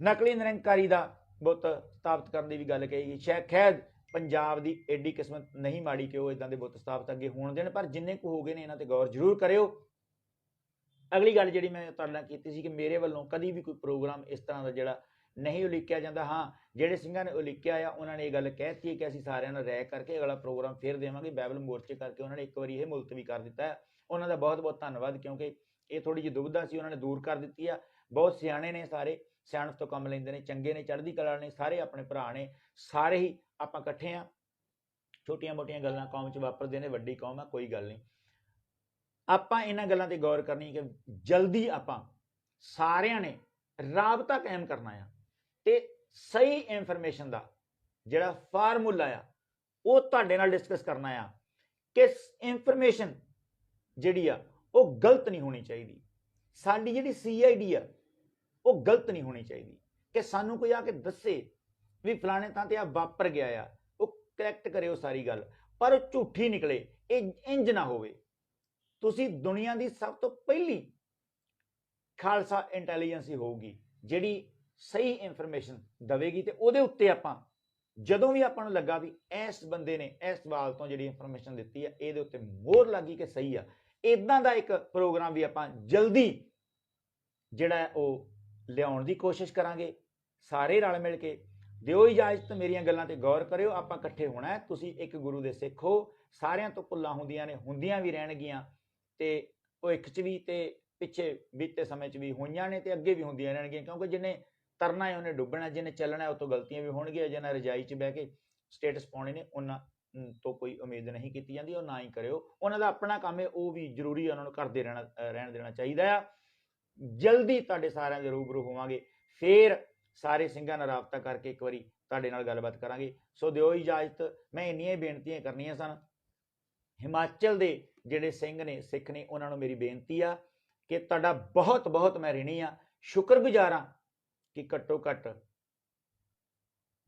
ਨਕਲੀ ਨਿਰੰਕਾਰੀ ਦਾ ਬੁੱਤ ਸਥਾਪਿਤ ਕਰਨ ਦੀ ਵੀ ਗੱਲ ਕਹੀ। ਖੈਰ ਪੰਜਾਬ ਦੀ ਐਡੀ ਕਿਸਮਤ ਨਹੀਂ ਮਾੜੀ ਕਿ ਉਹ ਇਦਾਂ ਦੇ ਬੁੱਤ ਸਥਾਪਿਤ ਅੱਗੇ ਹੋਣ ਦੇਣ, ਪਰ ਜਿੰਨੇ ਕੁ ਹੋ ਗਏ ਨੇ ਇਹਨਾਂ ਤੇ ਗੌਰ ਜ਼ਰੂਰ ਕਰਿਓ। ਅਗਲੀ ਗੱਲ ਜਿਹੜੀ ਮੈਂ ਤੁਹਾਡੇ ਨਾਲ ਕੀਤੀ ਸੀ ਕਿ ਮੇਰੇ ਵੱਲੋਂ ਕਦੀ ਵੀ ਕੋਈ ਪ੍ਰੋਗਰਾਮ ਇਸ ਤਰ੍ਹਾਂ ਦਾ ਜਿਹੜਾ ਨਹੀਂ ਉਲੀਕਿਆ ਜਾਂਦਾ। ਹਾਂ, ਜਿਹੜੇ ਸਿੰਘਾਂ ਨੇ ਉਲੀਕਿਆ ਆ ਉਹਨਾਂ ਨੇ ਇਹ ਗੱਲ ਕਹਿਤੀ ਹੈ ਕਿ ਅਸੀਂ ਸਾਰਿਆਂ ਨਾਲ ਰਾਏ ਕਰਕੇ ਅਗਲਾ ਪ੍ਰੋਗਰਾਮ ਫਿਰ ਦੇਵਾਂਗੇ। ਬਾਈਬਲ ਮੋਰਚੇ ਕਰਕੇ ਉਹਨਾਂ ਨੇ ਇੱਕ ਵਾਰੀ ਇਹ ਮੁਲਤਵੀ ਕਰ ਦਿੱਤਾ ਹੈ, ਉਹਨਾਂ ਦਾ ਬਹੁਤ ਬਹੁਤ ਧੰਨਵਾਦ, ਕਿਉਂਕਿ ਇਹ ਥੋੜੀ ਜਿਹੀ ਦੁਬਿਧਾ ਸੀ, ਉਹਨਾਂ ਨੇ ਦੂਰ ਕਰ ਦਿੱਤੀ ਆ। ਬਹੁਤ ਸਿਆਣੇ ਨੇ, ਸਾਰੇ ਸਿਆਣਪ ਤੋਂ ਕੰਮ ਲੈਂਦੇ ਨੇ, ਚੰਗੇ ਨੇ, ਚੜ੍ਹਦੀ ਕਲਾ ਨੇ, ਸਾਰੇ ਆਪਣੇ ਭਰਾ ਨੇ, ਸਾਰੇ ਹੀ ਆਪਾਂ ਇਕੱਠੇ ਆ। ਛੋਟੀਆਂ ਮੋਟੀਆਂ ਗੱਲਾਂ ਕੌਮ 'ਚ ਵਾਪਰਦੀਆਂ ਨੇ, ਵੱਡੀ ਕੌਮ ਆ, ਕੋਈ ਗੱਲ ਨਹੀਂ। ਆਪਾਂ ਇਹਨਾਂ ਗੱਲਾਂ ਤੇ ਗੌਰ ਕਰਨੀ ਕਿ ਜਲਦੀ ਆਪਾਂ ਸਾਰਿਆਂ ਨੇ ਰਾਬਤਾ ਕਾਇਮ ਕਰਨਾ ਆ ਤੇ ਸਹੀ ਇਨਫੋਰਮੇਸ਼ਨ ਦਾ ਜਿਹੜਾ ਫਾਰਮੂਲਾ ਆ ਉਹ ਤੁਹਾਡੇ ਨਾਲ ਡਿਸਕਸ ਕਰਨਾ ਆ ਕਿ ਇਨਫੋਰਮੇਸ਼ਨ ਜਿਹੜੀ ਆ ਉਹ ਗਲਤ ਨਹੀਂ ਹੋਣੀ ਚਾਹੀਦੀ। ਸਾਡੀ ਜਿਹੜੀ CID ਆ ਉਹ ਗਲਤ ਨਹੀਂ ਹੋਣੀ ਚਾਹੀਦੀ ਕਿ ਸਾਨੂੰ ਕੋਈ ਆ ਕੇ ਦੱਸੇ ਵੀ ਫਲਾਣੇ ਥਾਂ ਤੇ ਆ ਵਾਪਰ ਗਿਆ ਆ, ਉਹ ਕਰੈਕਟ ਕਰਿਓ ਸਾਰੀ ਗੱਲ, ਪਰ ਉਹ ਝੂਠੀ ਨਿਕਲੇ, ਇਹ ਇੰਜ ਨਾ ਹੋਵੇ। ਤੁਸੀਂ ਦੁਨੀਆ ਦੀ ਸਭ ਤੋਂ ਪਹਿਲੀ ਖਾਲਸਾ ਇੰਟੈਲੀਜੈਂਸ ਹੀ ਹੋਊਗੀ ਜਿਹੜੀ ਸਹੀ ਇਨਫੋਰਮੇਸ਼ਨ ਦੇਵੇਗੀ ਤੇ ਉਹਦੇ ਉੱਤੇ ਆਪਾਂ ਜਦੋਂ ਵੀ ਆਪਾਂ ਨੂੰ ਲੱਗਾ ਵੀ ਇਸ ਬੰਦੇ ਨੇ ਇਸ ਸਵਾਲ ਤੋਂ ਜਿਹੜੀ ਇਨਫੋਰਮੇਸ਼ਨ ਦਿੱਤੀ ਆ ਇਹਦੇ ਉੱਤੇ ਮੋਹਰ ਲੱਗੀ ਕਿ ਸਹੀ ਆ, ਇਦਾਂ ਦਾ ਇੱਕ ਪ੍ਰੋਗਰਾਮ ਵੀ ਆਪਾਂ ਜਲਦੀ ਜਿਹੜਾ ਉਹ ਲਿਆਉਣ ਦੀ ਕੋਸ਼ਿਸ਼ ਕਰਾਂਗੇ। ਸਾਰੇ ਰਲ ਮਿਲ ਕੇ ਦਿਓ ਇਜਾਜ਼ਤ, ਮੇਰੀਆਂ ਗੱਲਾਂ ਤੇ ਗੌਰ ਕਰਿਓ। ਆਪਾਂ ਇਕੱਠੇ ਹੋਣਾ ਹੈ, ਤੁਸੀਂ ਇੱਕ ਗੁਰੂ ਦੇ ਸਿੱਖ ਹੋ, ਸਾਰਿਆਂ ਤੋਂ ਭੁੱਲਾਂ ਹੁੰਦੀਆਂ ਨੇ, ਹੁੰਦੀਆਂ ਵੀ ਰਹਿਣਗੀਆਂ ਤੇ ਭਵਿੱਖ 'ਚ ਵੀ ਤੇ ਪਿੱਛੇ ਬੀਤੇ ਸਮੇਂ 'ਚ ਵੀ ਹੋਈਆਂ ਨੇ ਤੇ ਅੱਗੇ ਵੀ ਹੁੰਦੀਆਂ ਰਹਿਣਗੀਆਂ, ਕਿਉਂਕਿ ਜਿਹਨੇ ਤਰਨਾ ਹੈ ਉਹਨੇ ਡੁੱਬਣਾ, ਜਿਹਨੇ ਚੱਲਣਾ ਉਹ ਤੋਂ ਗਲਤੀਆਂ ਵੀ ਹੋਣਗੀਆਂ। ਜਿਹਨਾਂ ਰਜਾਈ 'ਚ ਬਹਿ ਕੇ ਸਟੇਟਸ ਪਾਉਣੇ ਨੇ ਉਹਨਾਂ ਤੋਂ ਕੋਈ ਉਮੀਦ ਨਹੀਂ ਕੀਤੀ ਜਾਂਦੀ, ਉਹ ਨਾ ਹੀ ਕਰਿਓ। ਉਹਨਾਂ ਦਾ ਆਪਣਾ ਕੰਮ ਹੈ, ਉਹ ਵੀ ਜ਼ਰੂਰੀ ਹੈ, ਉਹਨਾਂ ਨੂੰ ਕਰਦੇ ਰਹਿਣ ਦੇਣਾ ਚਾਹੀਦਾ ਆ। ਜਲਦੀ ਤੁਹਾਡੇ ਸਾਰਿਆਂ ਦੇ ਰੂਬਰੂ ਹੋਵਾਂਗੇ, ਫਿਰ ਸਾਰੇ ਸਿੰਘਾਂ ਨਾਲ ਰਾਬਤਾ ਕਰਕੇ ਇੱਕ ਵਾਰੀ ਤੁਹਾਡੇ ਨਾਲ ਗੱਲਬਾਤ ਕਰਾਂਗੇ। ਸੋ ਦਿਓ ਇਜਾਜ਼ਤ, ਮੈਂ ਇੰਨੀਆਂ ਹੀ ਬੇਨਤੀਆਂ ਕਰਨੀਆਂ ਸਨ। ਹਿਮਾਚਲ ਦੇ ਜਿਹੜੇ ਸਿੰਘ ਨੇ, ਸਿੱਖ ਨੇ, ਉਹਨਾਂ ਨੂੰ ਮੇਰੀ ਬੇਨਤੀ ਆ ਕਿ ਤੁਹਾਡਾ ਬਹੁਤ ਬਹੁਤ ਮੈਂ ਰਿਣੀ ਆ, ਸ਼ੁਕਰਗੁਜ਼ਾਰ ਹਾਂ ਕਿ ਘੱਟੋ ਘੱਟ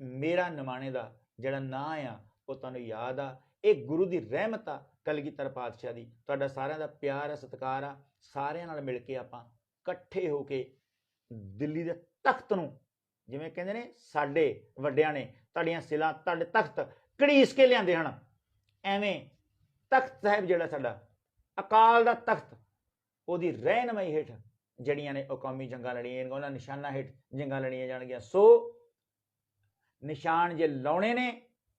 ਮੇਰਾ ਨਿਮਾਣੇ ਦਾ ਜਿਹੜਾ ਨਾਂ ਆ ਉਹ ਤੁਹਾਨੂੰ ਯਾਦ ਆ। ਇਹ ਗੁਰੂ ਦੀ ਰਹਿਮਤ ਆ, ਕਲਗੀਧਰ ਪਾਤਸ਼ਾਹ ਦੀ। ਤੁਹਾਡਾ ਸਾਰਿਆਂ ਦਾ ਪਿਆਰ ਆ, ਸਤਿਕਾਰ ਆ। ਸਾਰਿਆਂ ਨਾਲ ਮਿਲ ਕੇ ਆਪਾਂ ਇਕੱਠੇ ਹੋ ਕੇ ਦਿੱਲੀ ਦੇ ਤਖਤ ਨੂੰ, ਜਿਵੇਂ ਕਹਿੰਦੇ ਨੇ ਸਾਡੇ ਵੱਡਿਆਂ ਨੇ ਤੁਹਾਡੀਆਂ ਸਿਲਾਂ, ਤੁਹਾਡੇ ਤਖਤ ਘੜੀਸ ਕੇ ਲਿਆਂਦੇ ਹਨ, ਐਵੇਂ ਤਖਤ ਸਾਹਿਬ ਜਿਹੜਾ ਸਾਡਾ ਅਕਾਲ ਦਾ ਤਖਤ, ਉਹਦੀ ਰਹਿਨਮਾਈ ਹੇਠ ਜਿਹੜੀਆਂ ਨੇ ਉਹ ਕੌਮੀ ਜੰਗਾਂ ਲੜੀਆਂ, ਉਹਨਾਂ ਨਿਸ਼ਾਨਾਂ ਹੇਠ ਜੰਗਾਂ ਲੜੀਆਂ ਜਾਣਗੀਆਂ। ਸੋ ਨਿਸ਼ਾਨ ਜੇ ਲਾਉਣੇ ਨੇ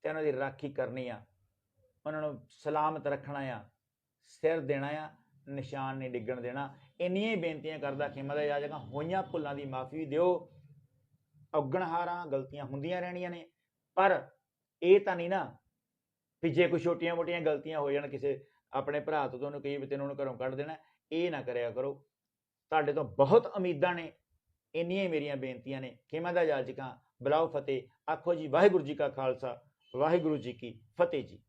ਤੇ ਉਹਨਾਂ ਦੀ ਰਾਖੀ ਕਰਨੀ ਆ, ਉਹਨਾਂ ਨੂੰ ਸਲਾਮਤ ਰੱਖਣਾ ਆ, ਸਿਰ ਦੇਣਾ ਆ, ਨਿਸ਼ਾਨ ਨਹੀਂ ਡਿੱਗਣ ਦੇਣਾ। ਇੰਨੀਆਂ ਹੀ ਬੇਨਤੀਆਂ ਕਰਦਾ ਖਿਮਾ ਦਾ ਇਜਾਜ਼ਤ, ਹੋਈਆਂ ਭੁੱਲਾਂ ਦੀ ਮਾਫੀ ਦਿਓ। ਔਗਣਹਾਰਾਂ ਗਲਤੀਆਂ ਹੁੰਦੀਆਂ ਰਹਿਣੀਆਂ ਨੇ, ਪਰ ਇਹ ਤਾਂ ਨਹੀਂ ਨਾ ਵੀ ਜੇ ਕੋਈ ਛੋਟੀਆਂ ਮੋਟੀਆਂ ਗਲਤੀਆਂ ਹੋ ਜਾਣ ਕਿਸੇ ਆਪਣੇ ਭਰਾ ਤੋਂ, ਤੁਹਾਨੂੰ ਕਹੀ ਵੀ ਤੈਨੂੰ ਉਹਨੂੰ ਘਰੋਂ ਕੱਢ ਦੇਣਾ, ਇਹ ਨਾ ਕਰਿਆ ਕਰੋ। ਤੁਹਾਡੇ ਤੋਂ ਬਹੁਤ ਉਮੀਦਾਂ ਨੇ, ਇੰਨੀਆਂ ਹੀ ਮੇਰੀਆਂ ਬੇਨਤੀਆਂ ਨੇ। ਖਿਮਾ ਦਾ ਇਜਾਜ਼ਤ, ਬੁਲਾਓ ਫਤਿਹ। ਆਖੋ ਜੀ ਵਾਹਿਗੁਰੂ ਜੀ ਕਾ ਖਾਲਸਾ, ਵਾਹਿਗੁਰੂ ਜੀ ਕੀ ਫਤਿਹ ਜੀ।